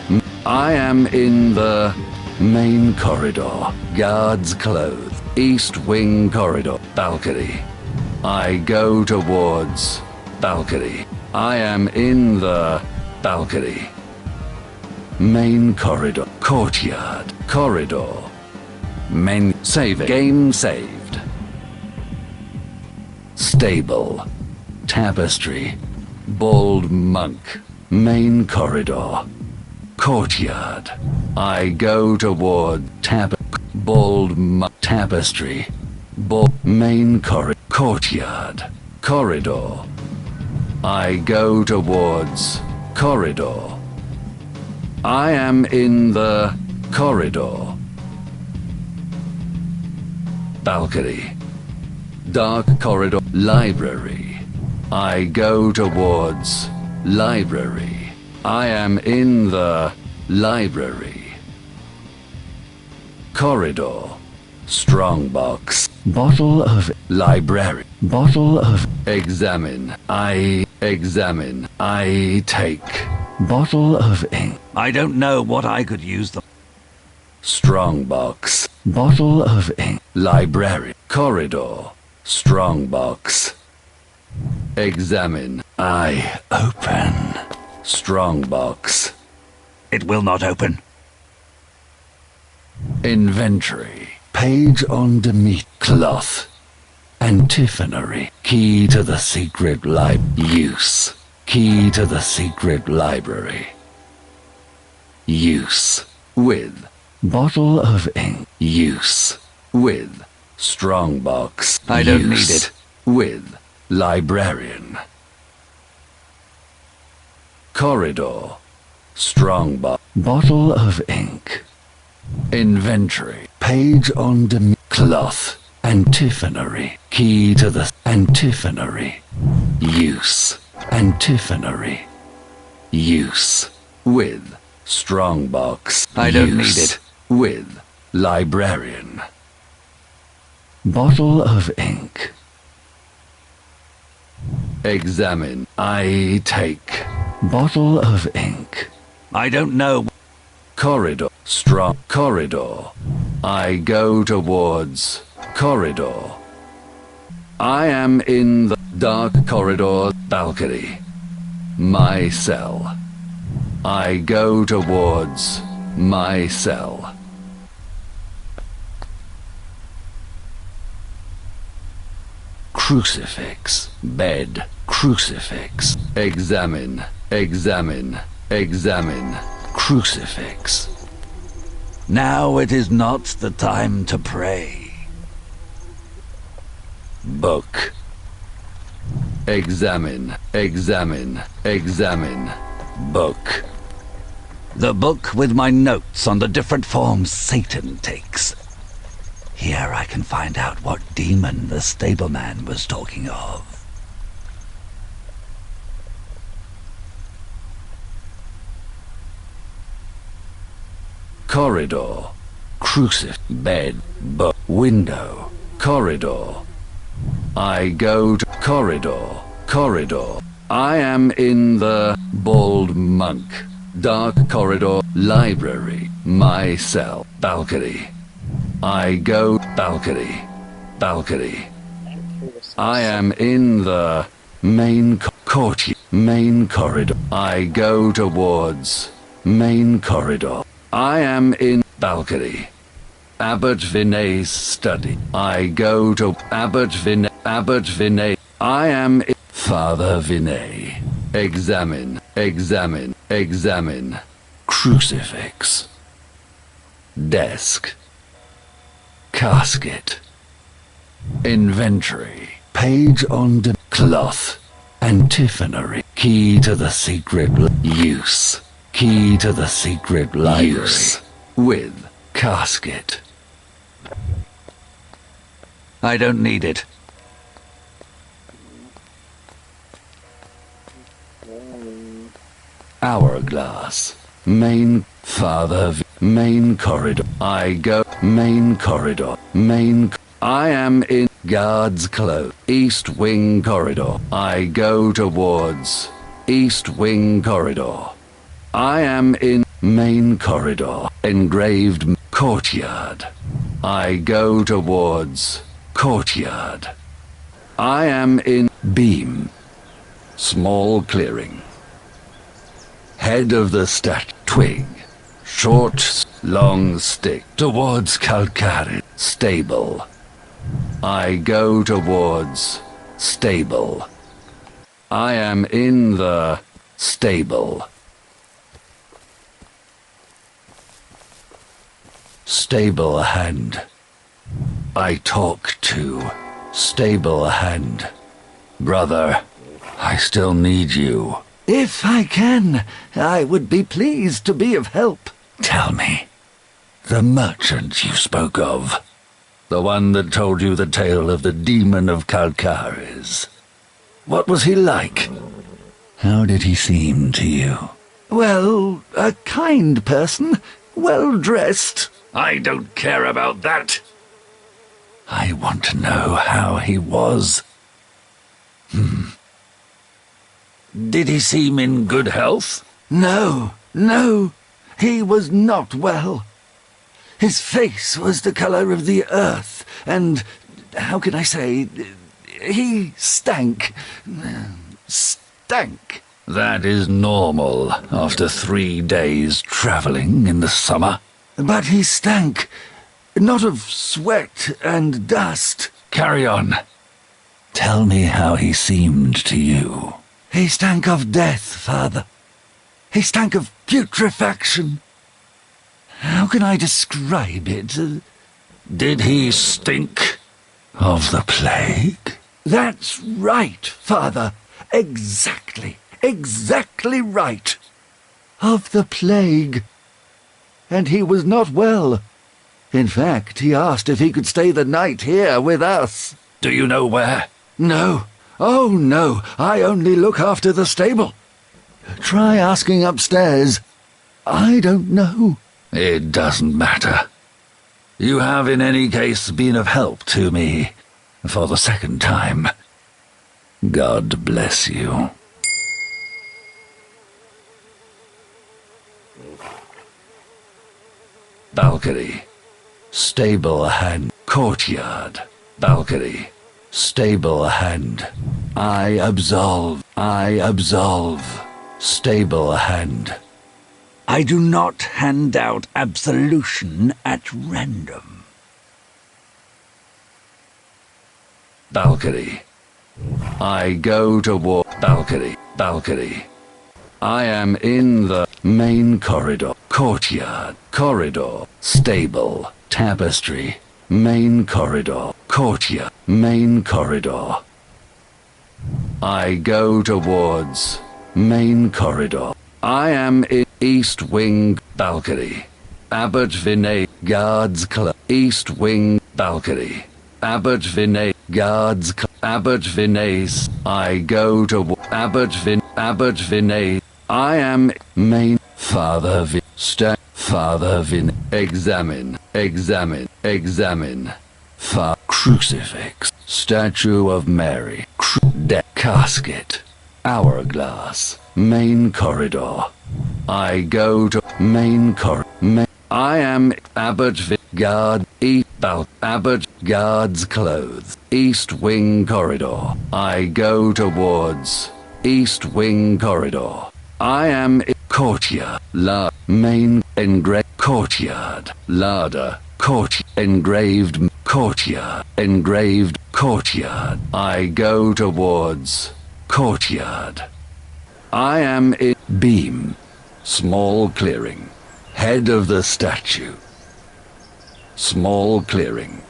I am in the main corridor. Guards clothes. East wing corridor. Balcony. I go towards balcony. I am in the balcony. Main corridor. Courtyard. Corridor. Main save. Game saved. Stable. Tapestry. Bald monk. Main corridor. Courtyard. I go toward bald monk. Tapestry. Main corridor. Courtyard. Corridor. I go towards corridor. I am in the corridor. Balcony. Dark corridor. Library. I go towards library. I am in the library. Corridor. Strongbox. Bottle of library. Bottle of examine. I examine. I take. Bottle of ink. I don't know what I could use the... Strongbox. Bottle of ink. Library. Corridor. Strongbox. Examine. I open. Strongbox. It will not open. Inventory. Page on Demet. Cloth. Antiphonary. Key to the secret use. Key to the secret library. Use. With. Bottle of ink. Use. With. Strongbox. I don't need it. With. Librarian. Corridor. Strongbox. Bottle of ink. Inventory. Page on Demet. Cloth. Antiphonary. Key to the antiphonary. Use. Antiphonary. Use. With. Strongbox. I don't need it. With. Librarian. Bottle of ink. Examine. I take. Bottle of ink. I don't know. Corridor. strong corridor. I go towards corridor. I am in the dark corridor balcony. My cell. I go towards my cell. Crucifix, bed, crucifix. Examine, examine, examine, crucifix. Now it is not the time to pray. Book. Examine, examine, examine, book. The book with my notes on the different forms Satan takes. Here I can find out what demon the stableman was talking of. Corridor, crucifix, bed, book, window, corridor. I go to corridor, corridor. I am in the bald monk, dark corridor, library, my cell, balcony. I go balcony, balcony. I am in the main court, main corridor. I go towards main corridor. I am in balcony. Abbot Vinay's study. I go to Abbot Vinay. I am in Father Vinay. Examine, examine, examine. Crucifix. Desk. Casket. Inventory. Page on the cloth. Antiphonary. Key to the secret use. Key to the secret library. Use. With casket. I don't need it. Hourglass. Main main corridor. I go main corridor. I am in guard's close. East wing corridor. I go towards east wing corridor. I am in main corridor. Engraved courtyard. I go towards courtyard. I am in beam. Small clearing. Head of the twig. Short, long stick. Towards Calcari. Stable. I go towards stable. I am in the stable. Stable hand. I talk to stable hand. Brother, I still need you. If I can, I would be pleased to be of help. Tell me, the merchant you spoke of, the one that told you the tale of the demon of Calcaris, what was he like? How did he seem to you? Well, a kind person, well dressed. I don't care about that. I want to know how he was. Did he seem in good health? No, he was not well. His face was the color of the earth, and, how can I say, he stank. Stank. That is normal after 3 days traveling in the summer. But he stank, not of sweat and dust. Carry on. Tell me how he seemed to you. He stank of death, Father. He stank of putrefaction. How can I describe it? Did he stink of the plague? That's right, Father. Exactly right. Of the plague. And he was not well. In fact, he asked if he could stay the night here with us. Do you know where? No. Oh, no. I only look after the stable. Try asking upstairs. I don't know. It doesn't matter. You have in any case been of help to me for the second time. God bless you. balcony, stable hand, courtyard, balcony, stable hand. I absolve, stable hand. I do not hand out absolution at random. Balcony. I go to war. Balcony, balcony. I am in the main corridor, courtyard, corridor, stable, tapestry, main corridor, courtyard, main corridor. I go towards main corridor. I am in east wing, balcony. Abbot Vinay, guards club, east wing, balcony. Abbot Vinay, guards club, Abbot Vinay. I go to Abbot Vinay. I am main Father Vin, Father Vin. Examine, crucifix, statue of Mary, casket, hourglass, main corridor. I go to main corridor. I am Abbot guard, Abbot guard's clothes, east wing corridor. I go towards east wing corridor. I am courtyard, main engraved courtyard, larder, engraved courtyard. I go towards courtyard. I am in beam, small clearing, head of the statue. Small clearing,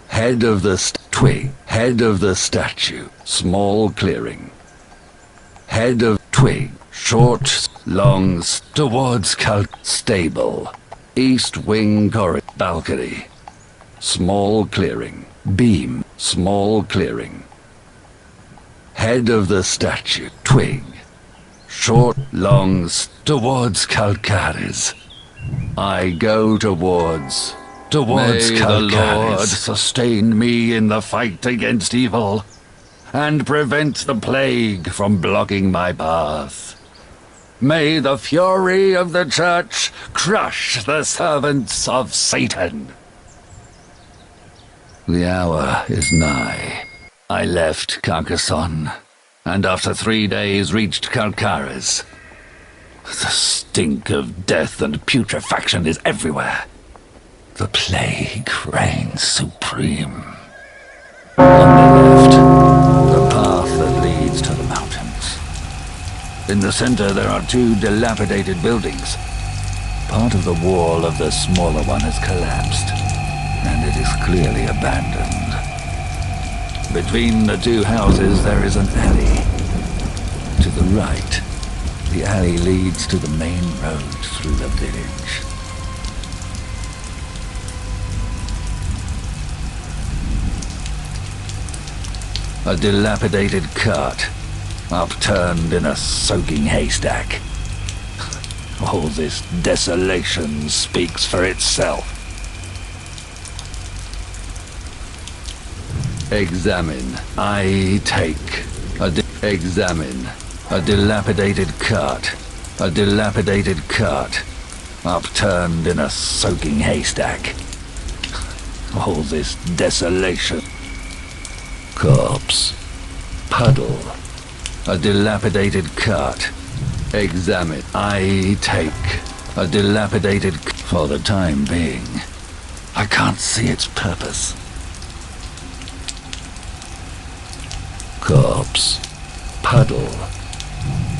head of the twig, head of the statue. Small clearing, head of twig, short, long, towards stable, east wing corridor, balcony. Small clearing, beam, small clearing, head of the statue, twig, short, long, towards Calcaris. I go towards May the Lord sustain me in the fight against evil, and prevent the plague from blocking my path. May the fury of the Church crush the servants of Satan. The hour is nigh. I left Carcassonne, and after 3 days reached Calcaris. The stink of death and putrefaction is everywhere. The plague reigns supreme. On the left, the path that leads to the mountains. In the center there are 2 dilapidated buildings. Part of the wall of the smaller one has collapsed, and it is clearly abandoned. Between the 2 houses there is an alley. To the right, the alley leads to the main road through the village. A dilapidated cart, upturned in a soaking haystack. All this desolation speaks for itself. Examine. I take. Examine. A dilapidated cart. A dilapidated cart, upturned in a soaking haystack. All this desolation. Corpse. Puddle. A dilapidated cart. Examine. I take. A dilapidated... For the time being, I can't see its purpose. Corpse. Puddle.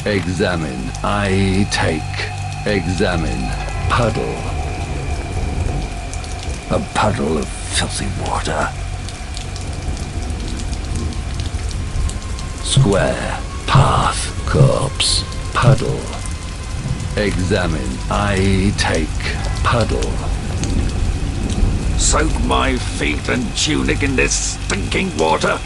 Examine. I take. Examine. Puddle. A puddle of filthy water. Square. Path. Corpse. Puddle. Examine. I take. Puddle. Soak my feet and tunic in this stinking water.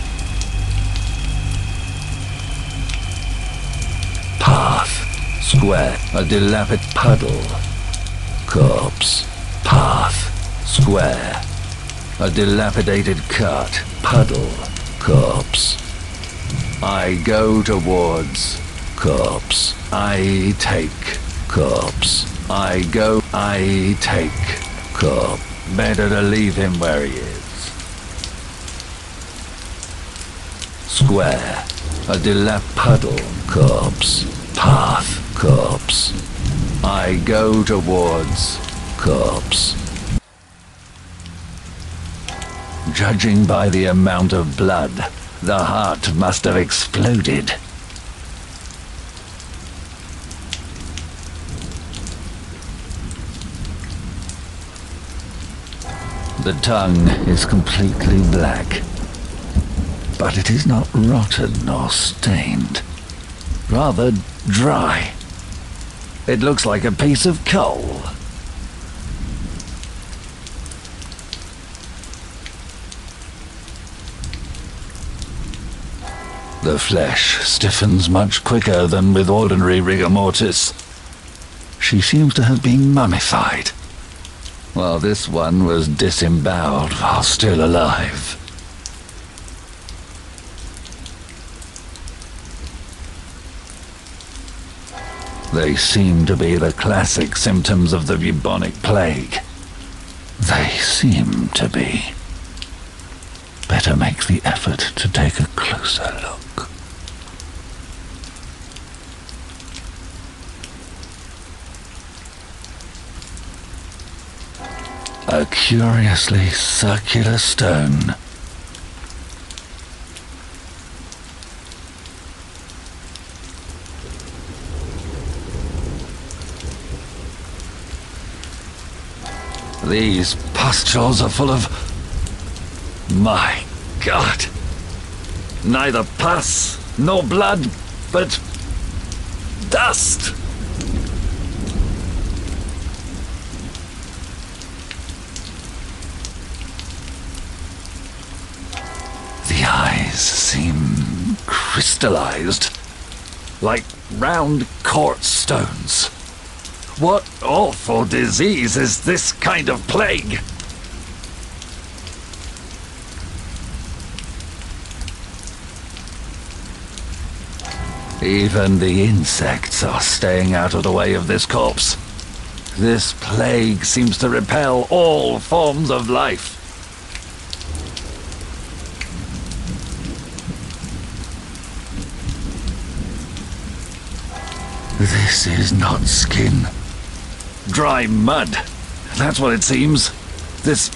Path. Square. A dilapidated puddle. Corpse. Path. Square. A dilapidated cart. Puddle. Corpse. I go towards. Corpse. I take. Corpse. I go. I take. corpse. Better to leave him where he is. Square. A dilapidated corpse. Path. Corpse. I go towards corpse. Judging by the amount of blood, the heart must have exploded. The tongue is completely black, but it is not rotten or stained. Rather dry. It looks like a piece of coal. The flesh stiffens much quicker than with ordinary rigor mortis. She seems to have been mummified, while this one was disemboweled while still alive. They seem to be the classic symptoms of the bubonic plague. They seem to be. Better make the effort to take a closer look. A curiously circular stone. These pustules are full of... My God! Neither pus nor blood, but dust! The eyes seem crystallized, like round quartz stones. What awful disease is this kind of plague? Even the insects are staying out of the way of this corpse. This plague seems to repel all forms of life. This is not skin. Dry mud. That's what it seems. This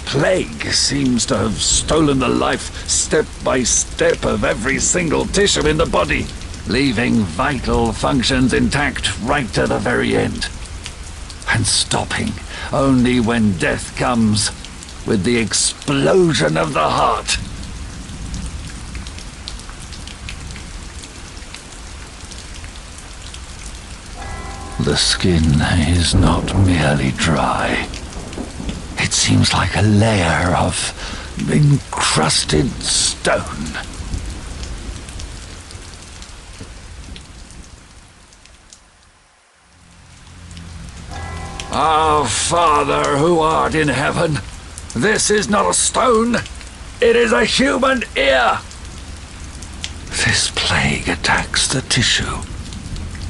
plague seems to have stolen the life, step by step, of every single tissue in the body, leaving vital functions intact right to the very end, and stopping only when death comes with the explosion of the heart. The skin is not merely dry. It seems like a layer of encrusted stone. Our Father who art in heaven, this is not a stone, it is a human ear. This plague attacks the tissue,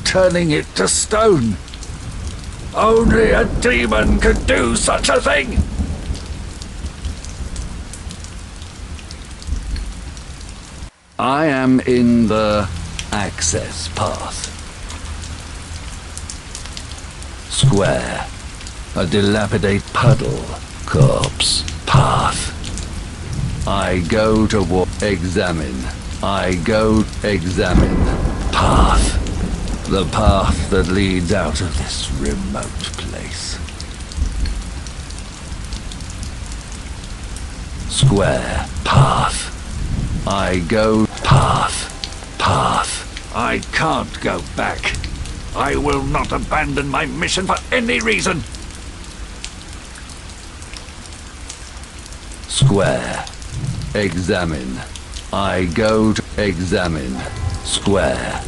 turning it to stone. Only a demon could do such a thing. I am in the access path. Square. A dilapidated puddle. Corpse. Path. I go to examine. I go examine. Path. The path that leads out of this remote place. Square. Path. I go path. Path. I can't go back. I will not abandon my mission for any reason. Square. Examine. I go to examine. Square.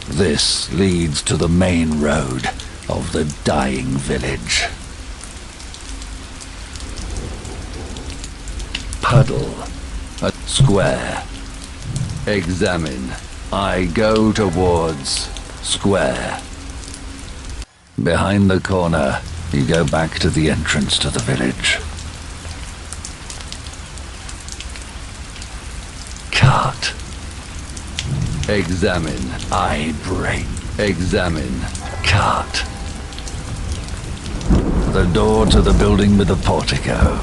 This leads to the main road of the dying village. Puddle. A square. Examine. I go towards square. Behind the corner, You go back to the entrance to the village. Cart. Examine. I break. Examine. Cart. The door to the building with the portico.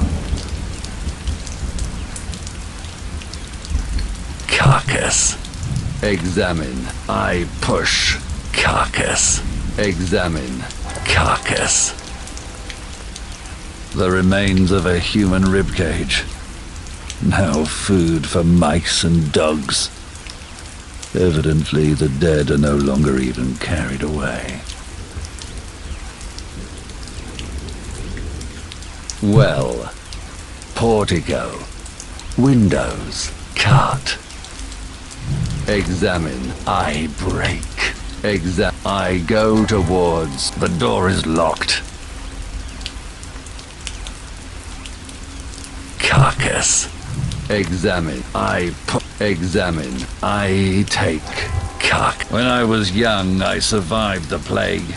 Carcass. Examine. I push. Carcass. Examine. Carcass. The remains of a human ribcage. Now food for mice and dogs. Evidently the dead are no longer even carried away. Well. Portico. Windows. Cart. Examine. I break. I go towards. The door is locked. Carcass. Examine. Examine. I take. When I was young, I survived the plague.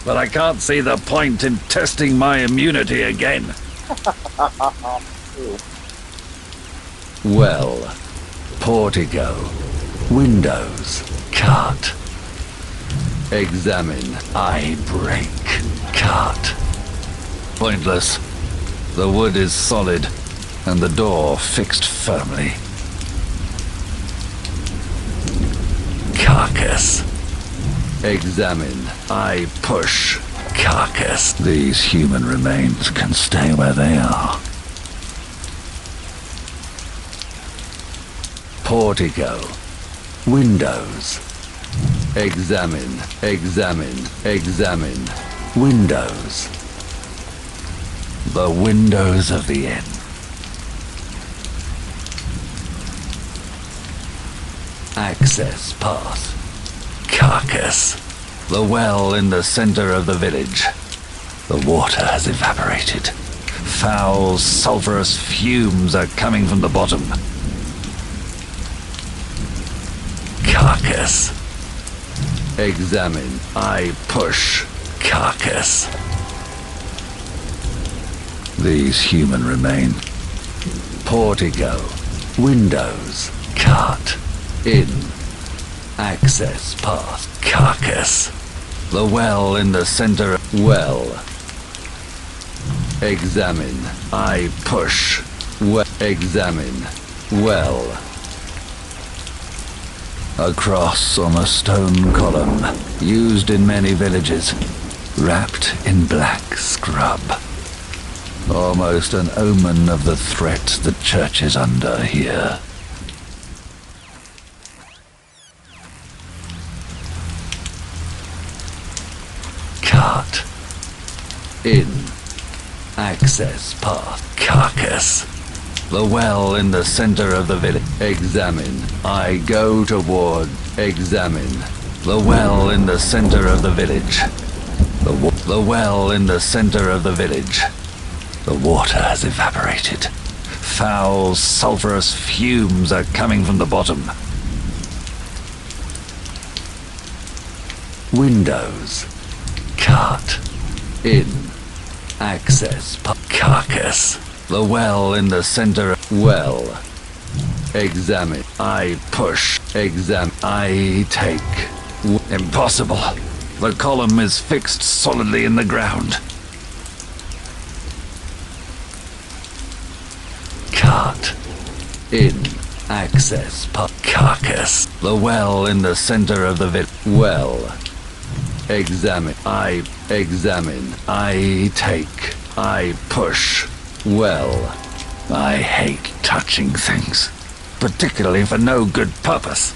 But I can't see the point in testing my immunity again. Well. Portico. Windows. Cart. Examine. I break. Cart. Pointless. The wood is solid, and the door fixed firmly. Carcass. Examine. I push. Carcass. These human remains can stay where they are. Portico. Windows. Examine. Examine. Examine. Windows. The windows of the inn. Access path. Carcass. The well in the center of the village. The water has evaporated. Foul, sulfurous fumes are coming from the bottom. Carcass. Examine. I push. Carcass. These human remain. Portico. Windows. Cart. In. Access path. Carcass. The well in the center. Well. Examine. I push. Examine. Well. A cross on a stone column, used in many villages, wrapped in black scrub. Almost an omen of the threat the church is under here. Cart. In. Access path. Carcass. The well in the center of the village. Examine. I go toward. Examine. The well in the center of the village. The well in the center of the village. The water has evaporated. Foul, sulfurous fumes are coming from the bottom. Windows. Cart. In. Access. Carcass. The well in the center. Well. Examine. I push. Examine. I take. Impossible. The column is fixed solidly in the ground. Cart. In. Access. Carcass. The well in the center of the Well. Examine. I examine. I take. I push. Well. I hate touching things, particularly for no good purpose.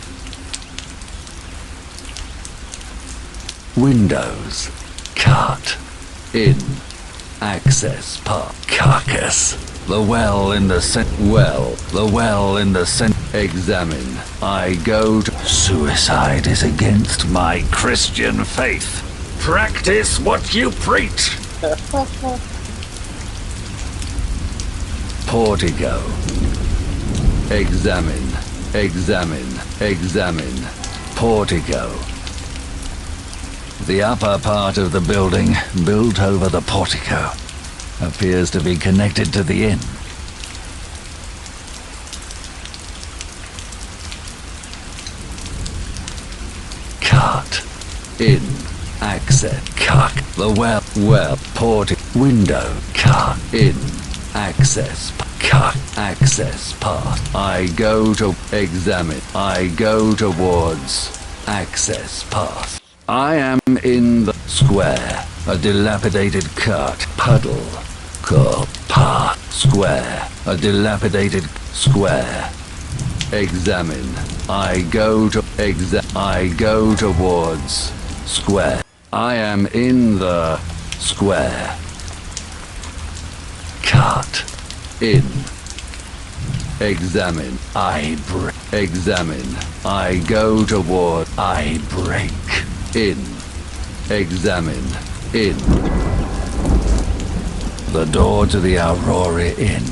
Windows. Cart. In. Access path. Carcass. The well in the Well. The well in the Examine. I go to. Suicide is against my Christian faith. Practice what you preach. Portico. Examine. Examine. Examine. Portico. The upper part of the building, built over the portico, appears to be connected to the inn. Cart. Inn. Access. Cart. The well. Portico. Window. Cart. Inn. Access. Cart. Access path. I go to examine. I go towards access path. I am in the square. A dilapidated cart. Puddle. Car. Path. Square. A dilapidated square. Examine. I go to I go towards square. I am in the square. Cart. In. Examine. Examine. I go toward. I break. In. Examine. In. The door to the Aurora Inn.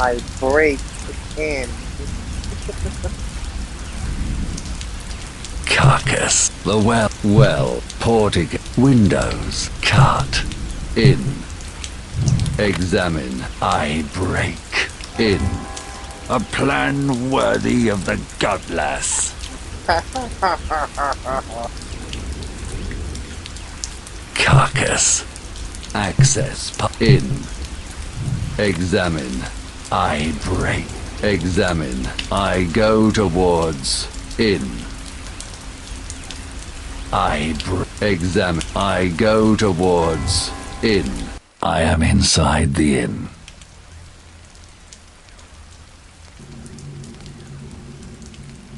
I break in. Carcass. The well. Portico. Windows. Cart. In. Examine. I break. In. A plan worthy of the godless. Carcass. Access. In. Examine. I break. Examine. I go towards. In. Examine. I go towards. In. I am inside the inn.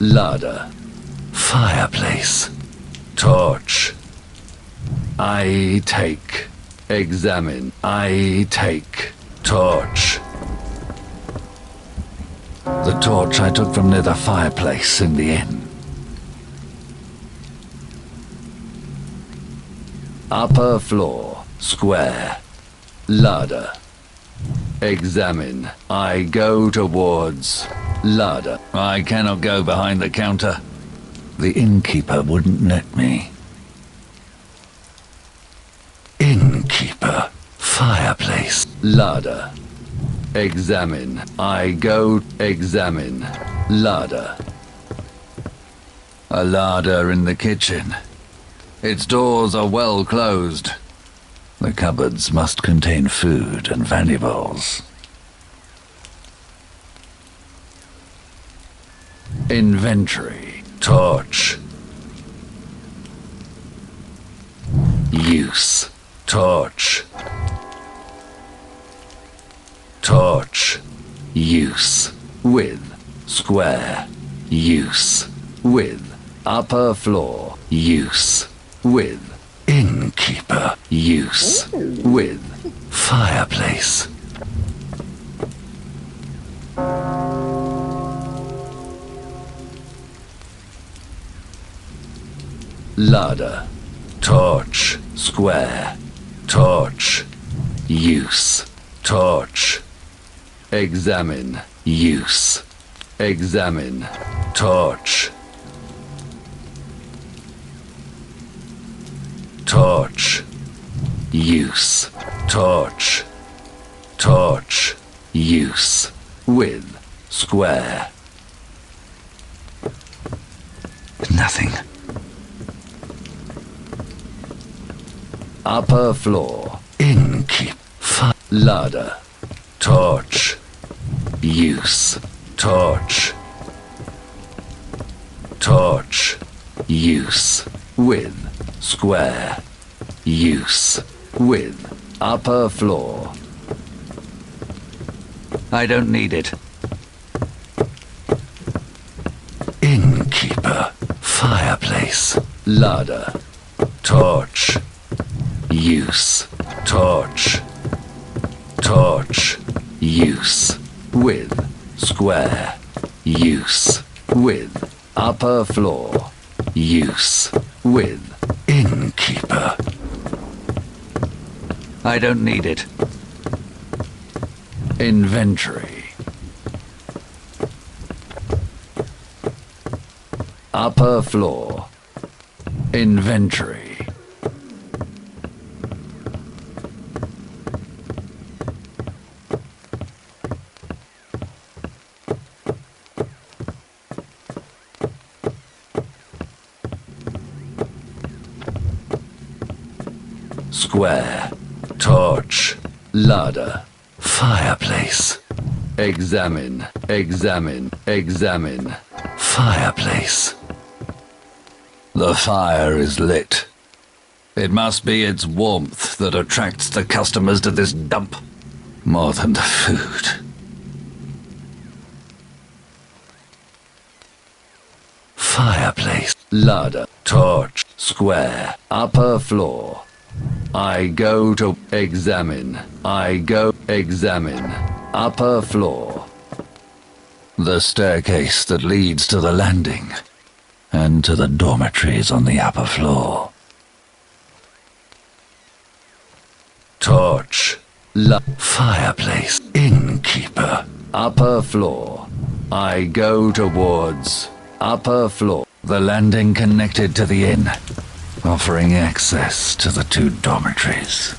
Larder. Fireplace. Torch. I take. Examine. I take. Torch. The torch I took from near the fireplace in the inn. Upper floor. Square. Larder. Examine. I go towards larder. I cannot go behind the counter. The innkeeper wouldn't let me. Innkeeper. Fireplace. Larder. Examine. I go. Examine. Larder. A larder in the kitchen. Its doors are well closed. The cupboards must contain food and valuables. Inventory. Torch. Use. Torch. Torch. Use. With. Square. Use. With. Upper floor. Use. With. Innkeeper. Use. With. Fireplace. Larder. Torch. Square. Torch. Use. Torch. Examine. Use. Examine. Torch. Torch. Use. Torch. Torch. Use. With. Square. Nothing. Upper floor. Innkeep. Larder. Torch. Use. Torch. Torch. Use. With. Square. Use. With. Upper floor. I don't need it. Innkeeper. Fireplace. Larder. Torch. Use. Torch. Torch. Use. With. Square. Use. With. Upper floor. Use. With. Innkeeper. I don't need it. Inventory. Upper floor. Inventory. Square. Torch. Ladder. Fireplace. Examine. Examine. Examine. Fireplace. The fire is lit. It must be its warmth that attracts the customers to this dump, more than the food. Fireplace. Ladder. Torch. Square. Upper floor. I go to examine. I go examine. Upper floor. The staircase that leads to the landing and to the dormitories on the upper floor. Torch. Fireplace. Innkeeper. Upper floor. I go towards upper floor. The landing connected to the inn, offering access to the 2 dormitories.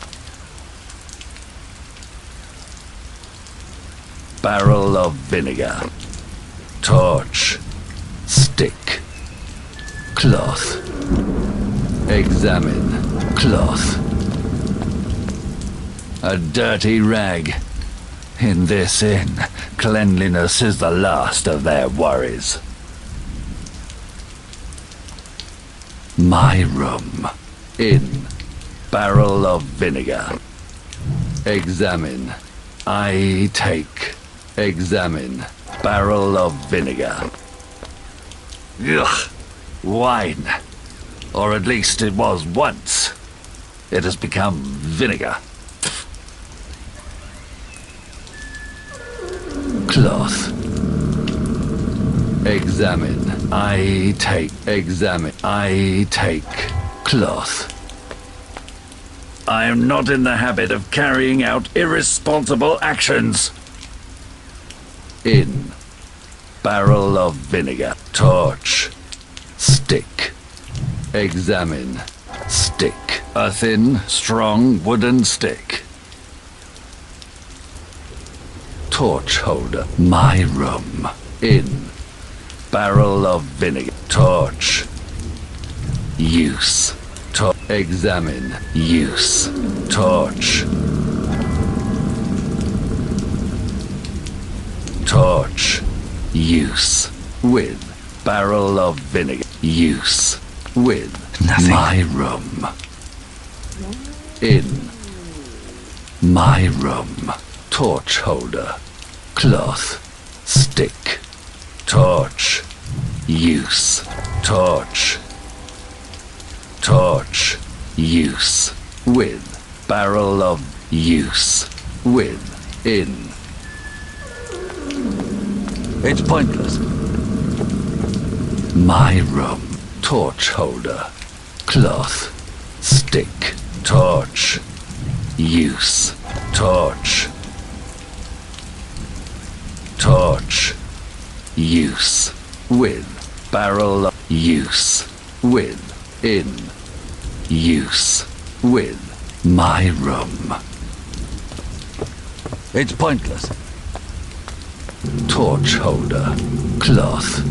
Barrel of vinegar. Torch. Stick. Cloth. Examine. Cloth. A dirty rag. In this inn, cleanliness is the last of their worries. My room. Inn. Barrel of vinegar. Examine. I take. Examine. Barrel of vinegar. Ugh. Wine. Or at least it was once. It has become vinegar. Cloth. Examine. I take. Examine. I take. Cloth. I am not in the habit of carrying out irresponsible actions. In. Barrel of vinegar. Torch. Stick. Examine. Stick. A thin, strong wooden stick. Torch holder. My room. In. Barrel of vinegar. Torch. Use. Examine. Use. Torch. Torch. Use. With. Barrel of vinegar. Use. With. Nothing. My room. In. My room. Torch holder. Cloth. Stick. Torch. Use. Torch. Torch. Use. With. Barrel of use. With. In. It's pointless. My room. Torch holder. Cloth. Stick. Torch. Use. Torch. Torch. Use. With. Barrel of use. With. In. Use. With. My room. It's pointless. Torch holder. Cloth.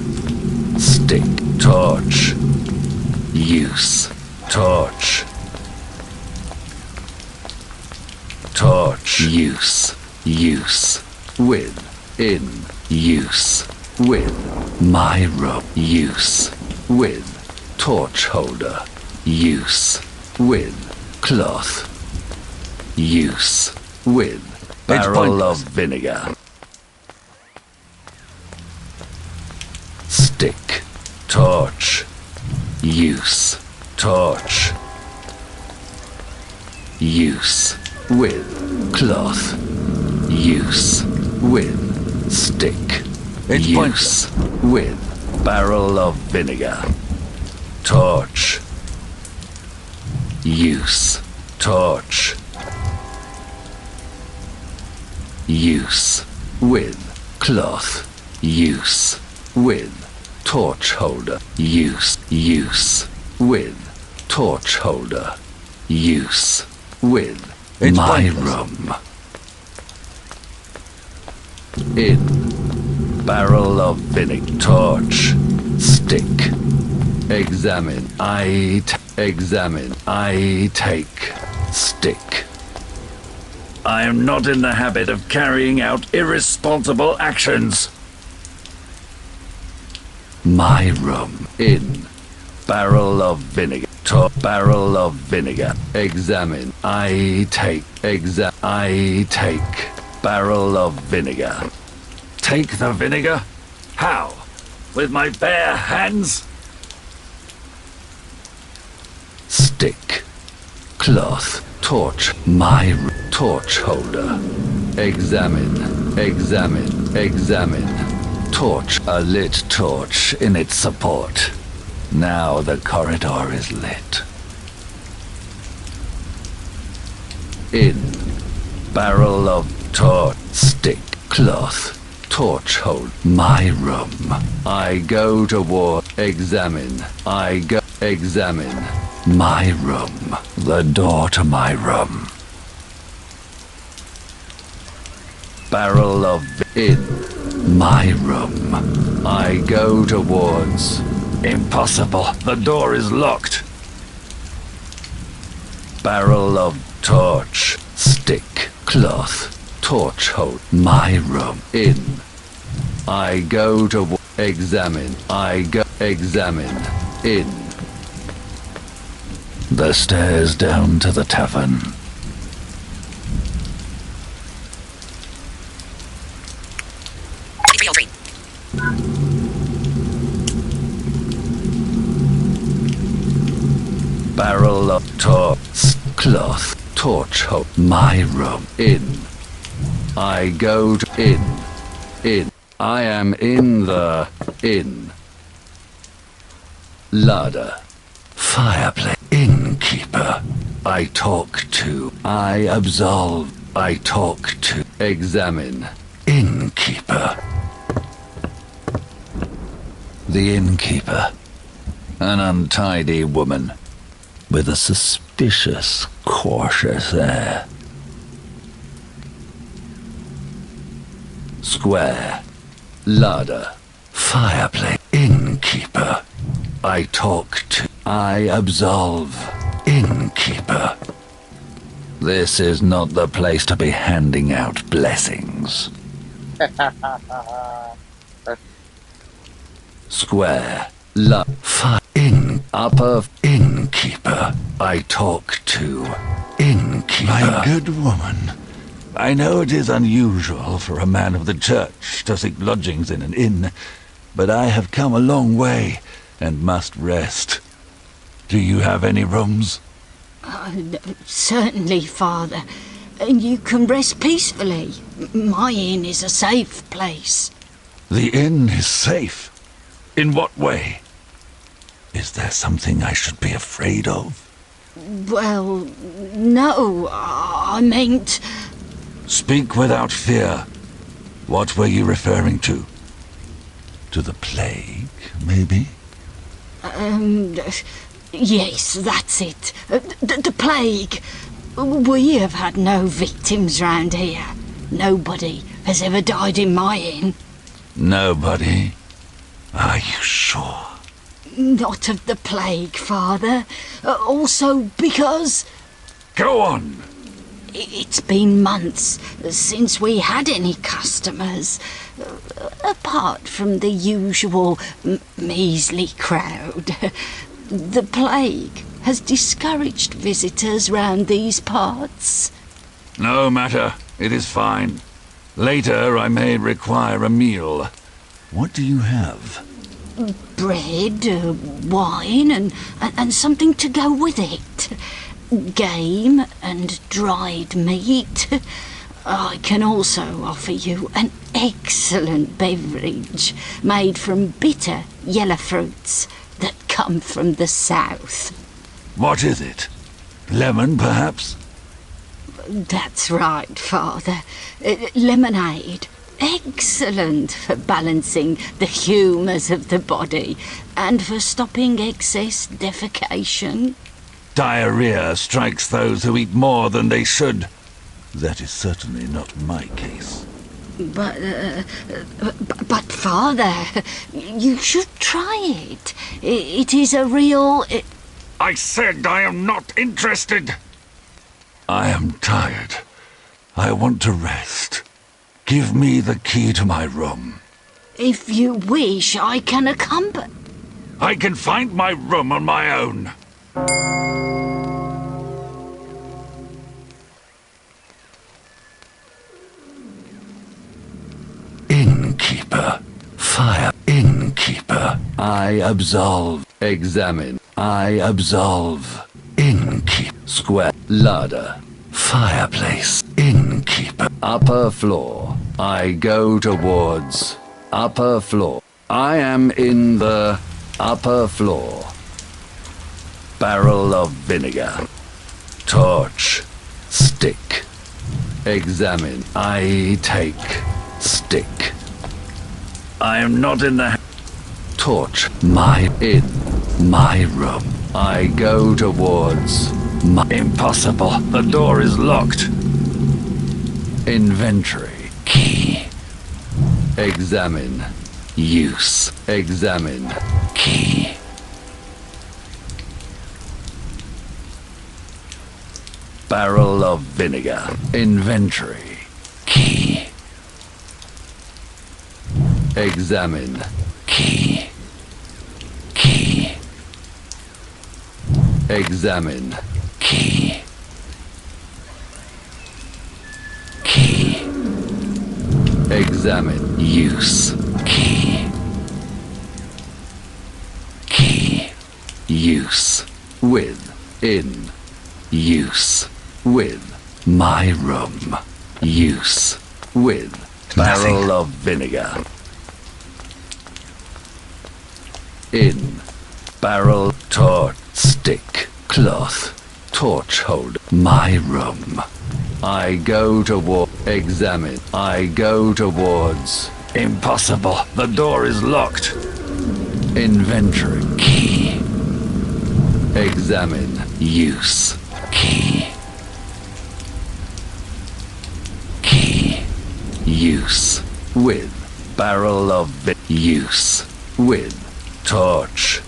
Stick. Torch. Use. Torch. Torch. Use. Use. With. In. Use. With. My room. Use. With. Torch holder. Use. With. Cloth. Use. With. Barrel of vinegar. Stick. Torch. Use. Torch. Use. With. Cloth. Use. With. Stick. Use. With. Barrel of vinegar. Torch. Use. Torch. Use. With. Cloth. Use. With. torch holder. Use with torch holder. Use with It's my pointless. room. In barrel of vinegar. Torch. Stick. Examine. Examine. I take. Stick. I am not in the habit of carrying out irresponsible actions. My room. In barrel of vinegar. Barrel of vinegar. Examine. I take. I take. Barrel of vinegar. Take the vinegar? How? With my bare hands? Stick. Cloth. Torch. My torch holder. Examine. Examine. Examine. Torch. A lit torch in its support. Now the corridor is lit. In barrel of torch. Stick. Cloth. Torch hold. My room. I go toward. Examine. I go. Examine. My room. The door to my room. Barrel of. In my room. I go towards. Impossible. The door is locked. Barrel of torch. Stick. Cloth. Torch hold. My room. In. I go to examine. I go examine. In. The stairs down to the tavern. Barrel of torch. Cloth. Torch hold. My room. In. I go to in. I am in the inn. Larder. Fireplace. Innkeeper. I talk to. I absolve. I talk to. Examine. Innkeeper. The innkeeper. An untidy woman. With a suspicious, cautious air. Square. Larder. Fireplace. Innkeeper. I talk to. I absolve. Innkeeper. This is not the place to be handing out blessings. Square. Upper. Innkeeper. I talk to. Innkeeper. My good woman, I know it is unusual for a man of the church to seek lodgings in an inn, but I have come a long way and must rest. Do you have any rooms? Certainly, Father. And you can rest peacefully. My inn is a safe place. The inn is safe. In what way? Is there something I should be afraid of? Well, no, I meant... Speak without fear. What were you referring to? To the plague, maybe? Yes, that's it. The plague. We have had no victims round here. Nobody has ever died in my inn. Nobody? Are you sure? Not of the plague, Father. Also because... Go on! It's been months since we had any customers, apart from the usual measly crowd. The plague has discouraged visitors round these parts. No matter, it is fine. Later I may require a meal. What do you have? Bread, wine, and something to go with it. Game and dried meat. I can also offer you an excellent beverage made from bitter yellow fruits that come from the south. What is it? Lemon, perhaps? That's right, Father. Lemonade. excellent for balancing the humours of the body and for stopping excess defecation. Diarrhea strikes those who eat more than they should. That is certainly not my case. But Father, you should try it. It is a real... I said I am not interested. I am tired. I want to rest. Give me the key to my room. If you wish, I can accompany... I can find my room on my own. Innkeeper. Fire. Innkeeper. I absolve. Examine. I absolve. Innkeeper. Square. Larder. Fireplace. Innkeeper. Upper floor. I go towards upper floor. I am in the upper floor. Barrel of vinegar. Torch. Stick. Examine. I take stick. I am not in the torch. In my room. I go towards my... Impossible. The door is locked. Inventory. Key. Examine. Use. Examine. Key. Barrel of vinegar. Inventory. Key. Examine. Key. Key. Examine. Key. Key. Examine. Use. Key. Key. Use. With. In. Use. With. My room. Use. With. Barrel of vinegar. In. Barrel. Torch. Stick. Cloth. Torch holder. My room. I go toward... Examine. I go towards... Impossible. The door is locked. Inventory. Key. Examine. Use. Key. Key. Use. With. Barrel of... Use. With. Torch.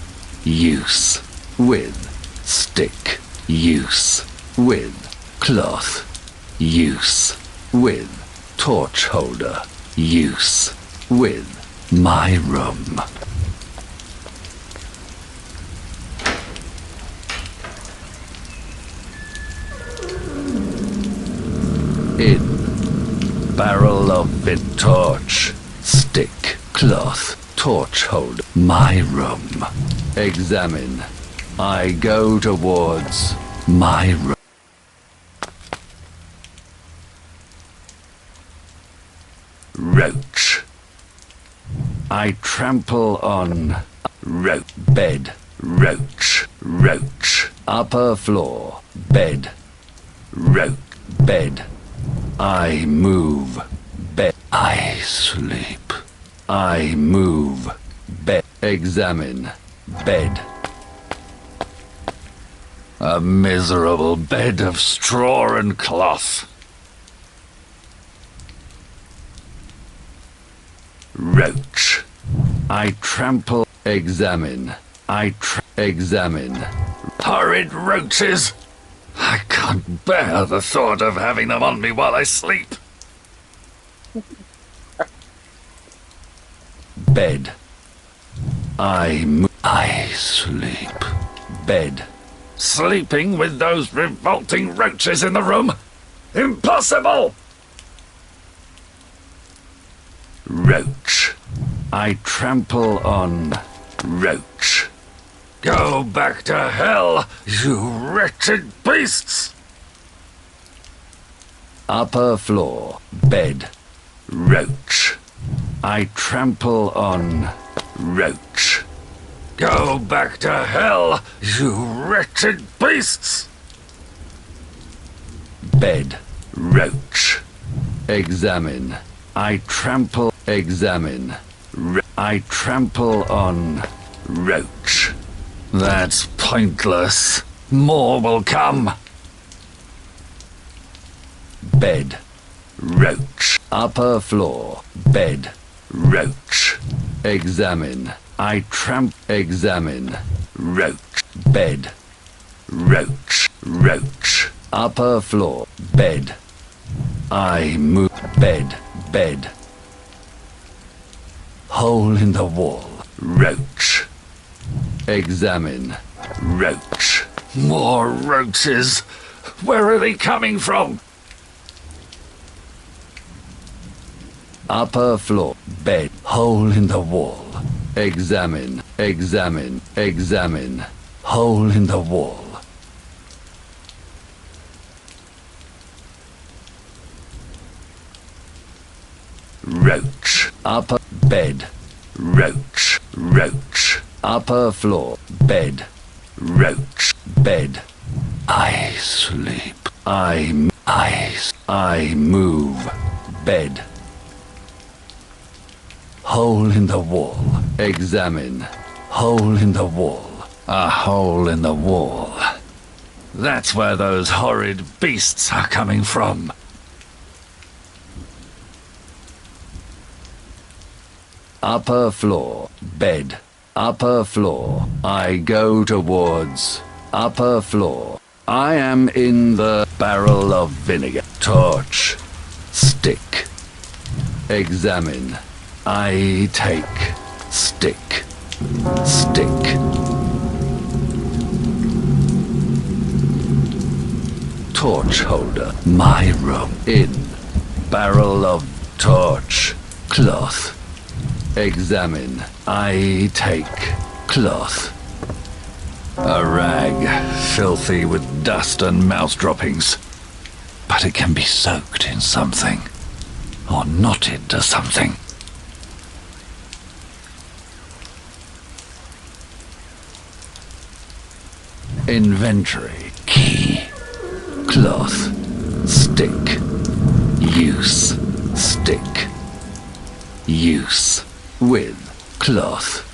Use. With. Stick. Use. With. Cloth. Use. With. Torch holder. Use. With. My room. In. Barrel of torch. Stick. Cloth. Torch holder. My room. Examine. I go towards my room. Roach. I trample on bed. Roach. Roach. Upper floor. Bed. Roach. Bed. I move. Bed. I sleep. I move. Bed. Examine. Bed. A miserable bed of straw and cloth. Roach. I trample. Examine. Examine. Horrid roaches! I can't bear the thought of having them on me while I sleep. Bed. I sleep. Bed. Sleeping with those revolting roaches in the room? Impossible! Roach. I trample on roach. Go back to hell, you wretched beasts! Upper floor. Bed. Roach. I trample on roach. Go back to hell, you wretched beasts! Bed. Roach. Examine. I trample, examine. I trample on roach. That's pointless. More will come. Bed, roach. Upper floor, bed, roach. Examine. I examine. Roach, bed, roach, roach. Upper floor, bed. I move, bed, bed. Hole in the wall, roach. Examine, roach. More roaches. Where are they coming from? Upper floor, bed, hole in the wall. Examine, examine, examine. Hole in the wall. Roach. Upper bed. Roach. Roach. Upper floor. Bed. Roach. Bed. I sleep. I move. Bed. Hole in the wall. Examine. Hole in the wall. A hole in the wall. That's where those horrid beasts are coming from. Upper floor, bed. Upper floor. I go towards upper floor. I am in the barrel of vinegar. Torch. Stick. Examine. I take. Stick. Stick. Torch holder. My room. In. Barrel of torch. Cloth. Examine. I take. Cloth. A rag, filthy with dust and mouse droppings. But it can be soaked in something. Or knotted to something. Inventory. Key. Cloth. Stick. Use. Stick. Use. With. Cloth.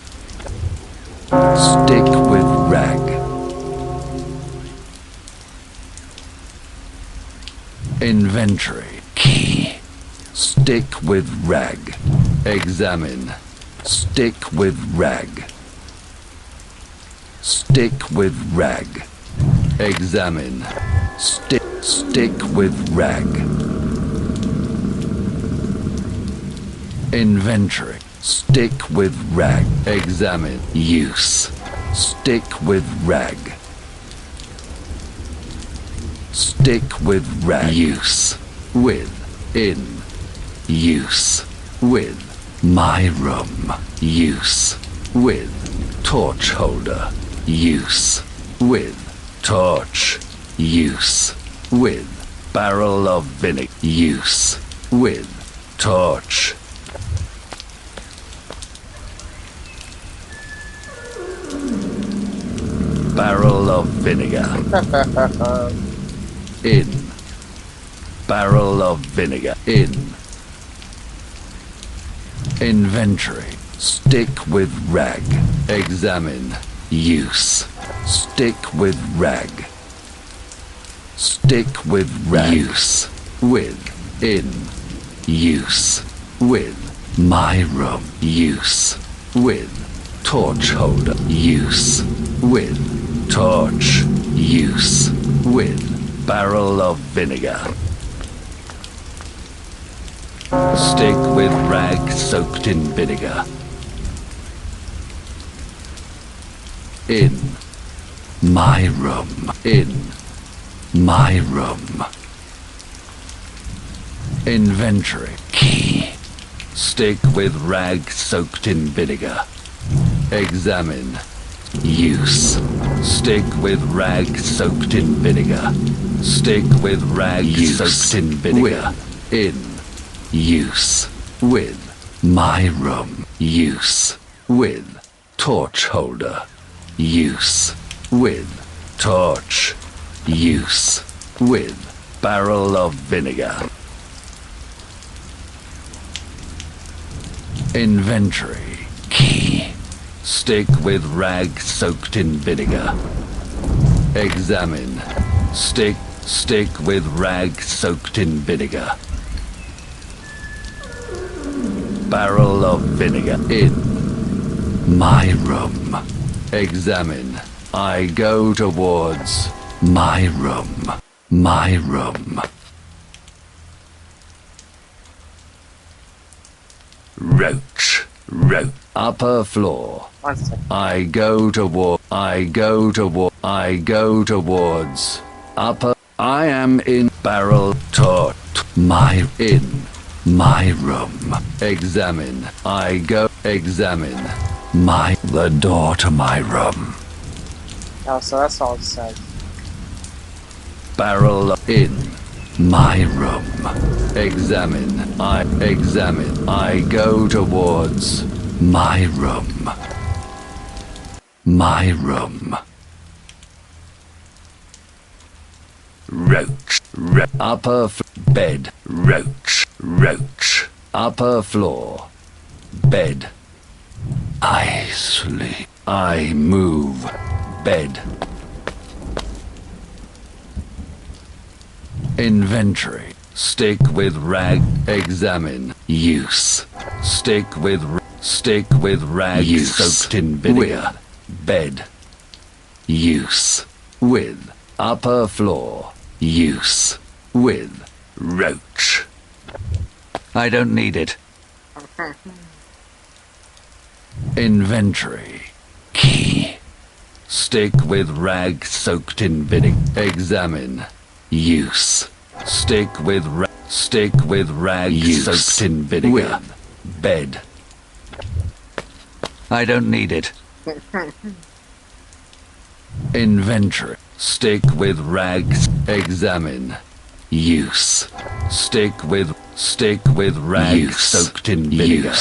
Stick with rag. Inventory. Key. Stick with rag. Examine. Stick with rag. Stick with rag. Examine. Stick with rag. Inventory. Stick with rag. Examine. Use. Stick with rag. Stick with rag. Use. With. In. Use. With. My room. Use. With. Torch holder. Use. With. Torch. Use. With. Barrel of vinegar. Use. With. Torch. Barrel of vinegar. In. Barrel of vinegar. In. Inventory. Stick with rag. Examine. Use. Stick with rag. Stick with rag. Use. With. In. Use. With. My room. Use. With. Torch holder. Use. With. Torch. Use. With. Barrel of vinegar. Stick with rag soaked in vinegar. In. My room. In. My room. Inventory. Key. Stick with rag soaked in vinegar. Examine. Use. Stick with rag soaked in vinegar. Stick with rag soaked in vinegar. With. In. Use. With. My room. Use. With. Torch holder. Use. With. Torch. Use. With. Barrel of vinegar. Inventory. Key. Stick with rag soaked in vinegar. Examine. Stick with rag soaked in vinegar. Barrel of vinegar in my room. Examine. I go towards my room. My room. Roach. Upper floor. 1 second. I go towards upper. I am in barrel tort. In my room. Examine. I go. Examine. The door to my room. Oh, so that's all it says. Barrel in my room. Examine. I go towards my room. My room. Roach. Upper bed. Roach. Upper floor. Bed. I sleep. I move. Bed. Inventory. Stick with rag. Examine. Use. Stick with rag soaked in vinegar. Bed. Use. With upper floor. Use. With roach. I don't need it. Inventory. Key. Stick with rag soaked in vinegar. Examine. Use. Stick with rag soaked in vinegar. Bed. I don't need it. Inventory. Stick with rags. Examine. Use. Stick with rag soaked in vinegar.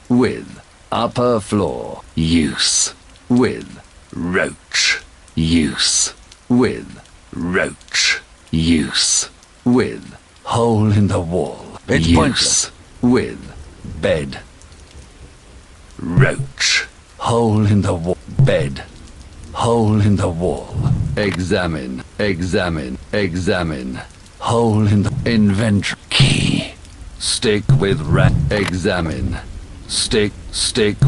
With upper floor. Use. With roach. Use. With roach. Use. With hole in the wall. It's pointless. With bed. Roach. Hole in the wall. Bed. Hole in the wall. Examine. Hole in the inventory. Key. Stick with rag. Examine. Stick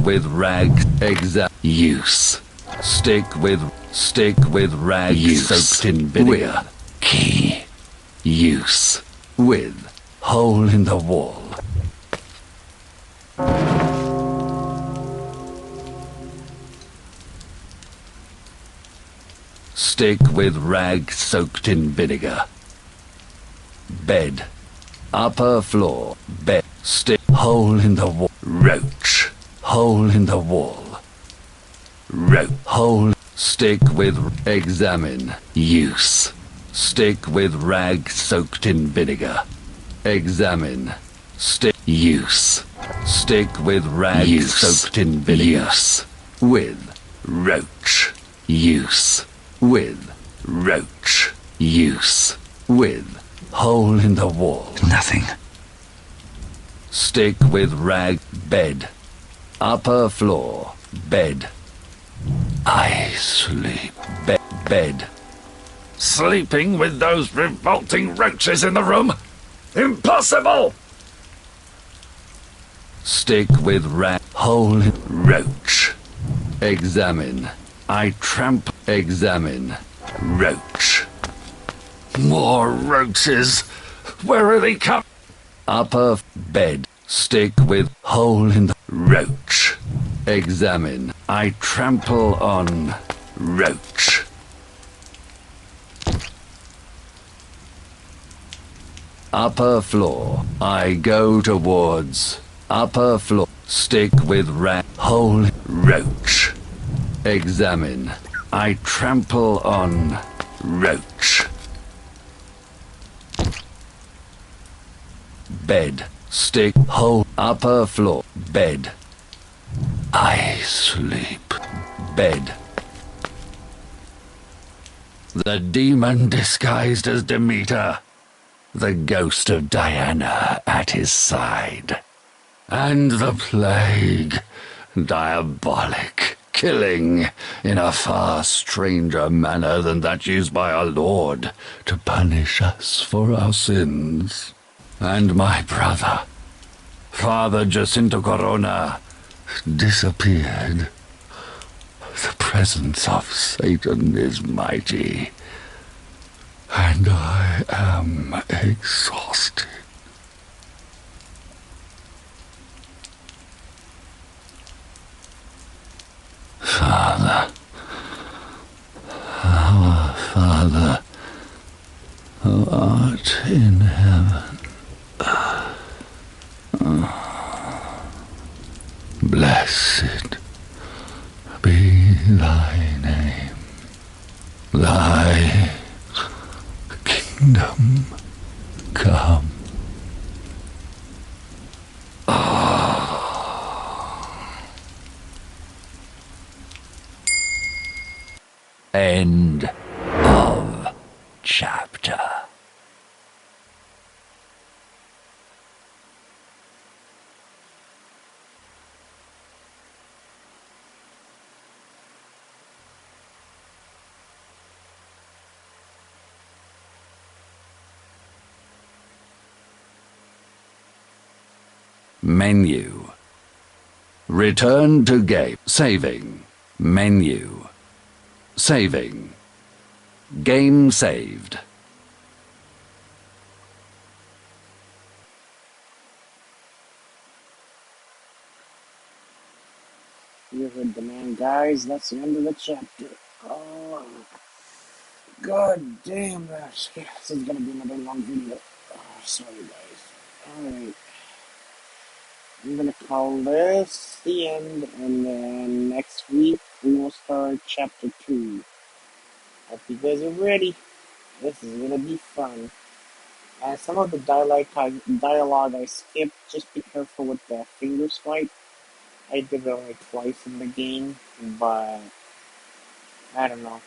with rag. Use. Stick with rag soaked in vinegar. Key. Use. With hole in the wall. Stick with rag soaked in vinegar. Bed. Upper floor. Bed. Stick. Hole in the wall. Roach. Hole in the wall. Hole. Stick with. Examine. Use. Stick with rag soaked in vinegar. Examine. Stick. Use. Stick with rag soaked in vinegar. Use. With roach. Use. With roach. Use. With hole in the wall. Nothing. Stick with rag. Bed. Upper floor. Bed. I sleep. Bed. Sleeping with those revolting roaches in the room? Impossible! Stick with rag. Hole in roach. Examine. I tramp. Examine. Roach. More roaches. Where are they coming? Upper bed. Stick with hole in the roach. Examine. I trample on roach. Upper floor. I go towards upper floor. Stick with rat. Hole. Roach. Examine. I trample on roach. Bed. Stick. Hole. Upper floor. Bed. I sleep. Bed. The demon disguised as Demeter. The ghost of Diana at his side. And the plague, diabolic, killing in a far stranger manner than that used by our Lord to punish us for our sins. And my brother, Father Jacinto Corona, disappeared. The presence of Satan is mighty, and I am exhausted. Father, our Father, who art in heaven, blessed be thy name. Thy kingdom come. End of chapter. Menu. Return to game. Saving. Menu. Saving. Game saved. You heard the man, guys. That's the end of the chapter. Oh, god damn, this is gonna be another long video. Oh, sorry, guys. Alright. I'm gonna call this the end, and then next week we will start chapter 2. Hope you guys are ready. This is gonna be fun. And some of the dialogue I skipped, just be careful with the finger swipe. I did it only twice in the game, but I don't know.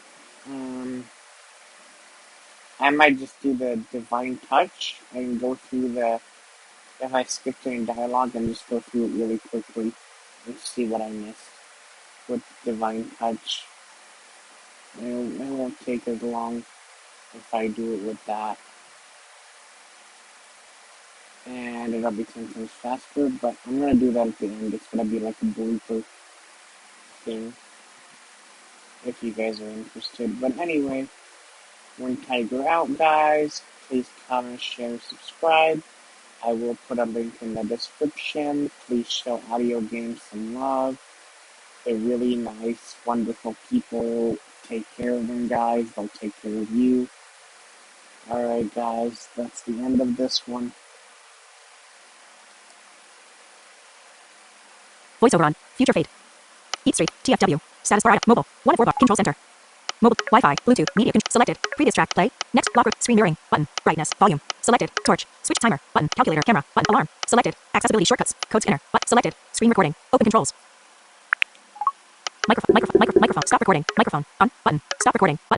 I might just do the divine touch and go through if I skip any dialogue and just go through it really quickly and see what I missed with divine touch. It won't take as long if I do it with that. And it'll be 10 times faster, but I'm gonna do that at the end. It's gonna be like a blooper thing, if you guys are interested. But anyway, One Tiger out, guys. Please comment, share, subscribe. I will put a link in the description. Please show Audio Games some love. They're really nice, wonderful people. Take care of them, guys. They'll take care of you. Alright, guys. That's the end of this one. Voiceover on. Future Fate. Eat Street. TFW. Status bar. Mobile. 1 of 4 bar. Control center. Mobile. Wi-Fi. Bluetooth. Media. Selected. Previous track. Play. Next. Lock. Screen mirroring. Button. Brightness. Volume. Selected. Torch. Switch timer. Button. Calculator. Camera. Button. Alarm. Selected. Accessibility shortcuts. Code scanner. Button. Selected. Screen recording. Open controls. Microphone. Stop recording. Microphone. On. Button. Stop recording. Button.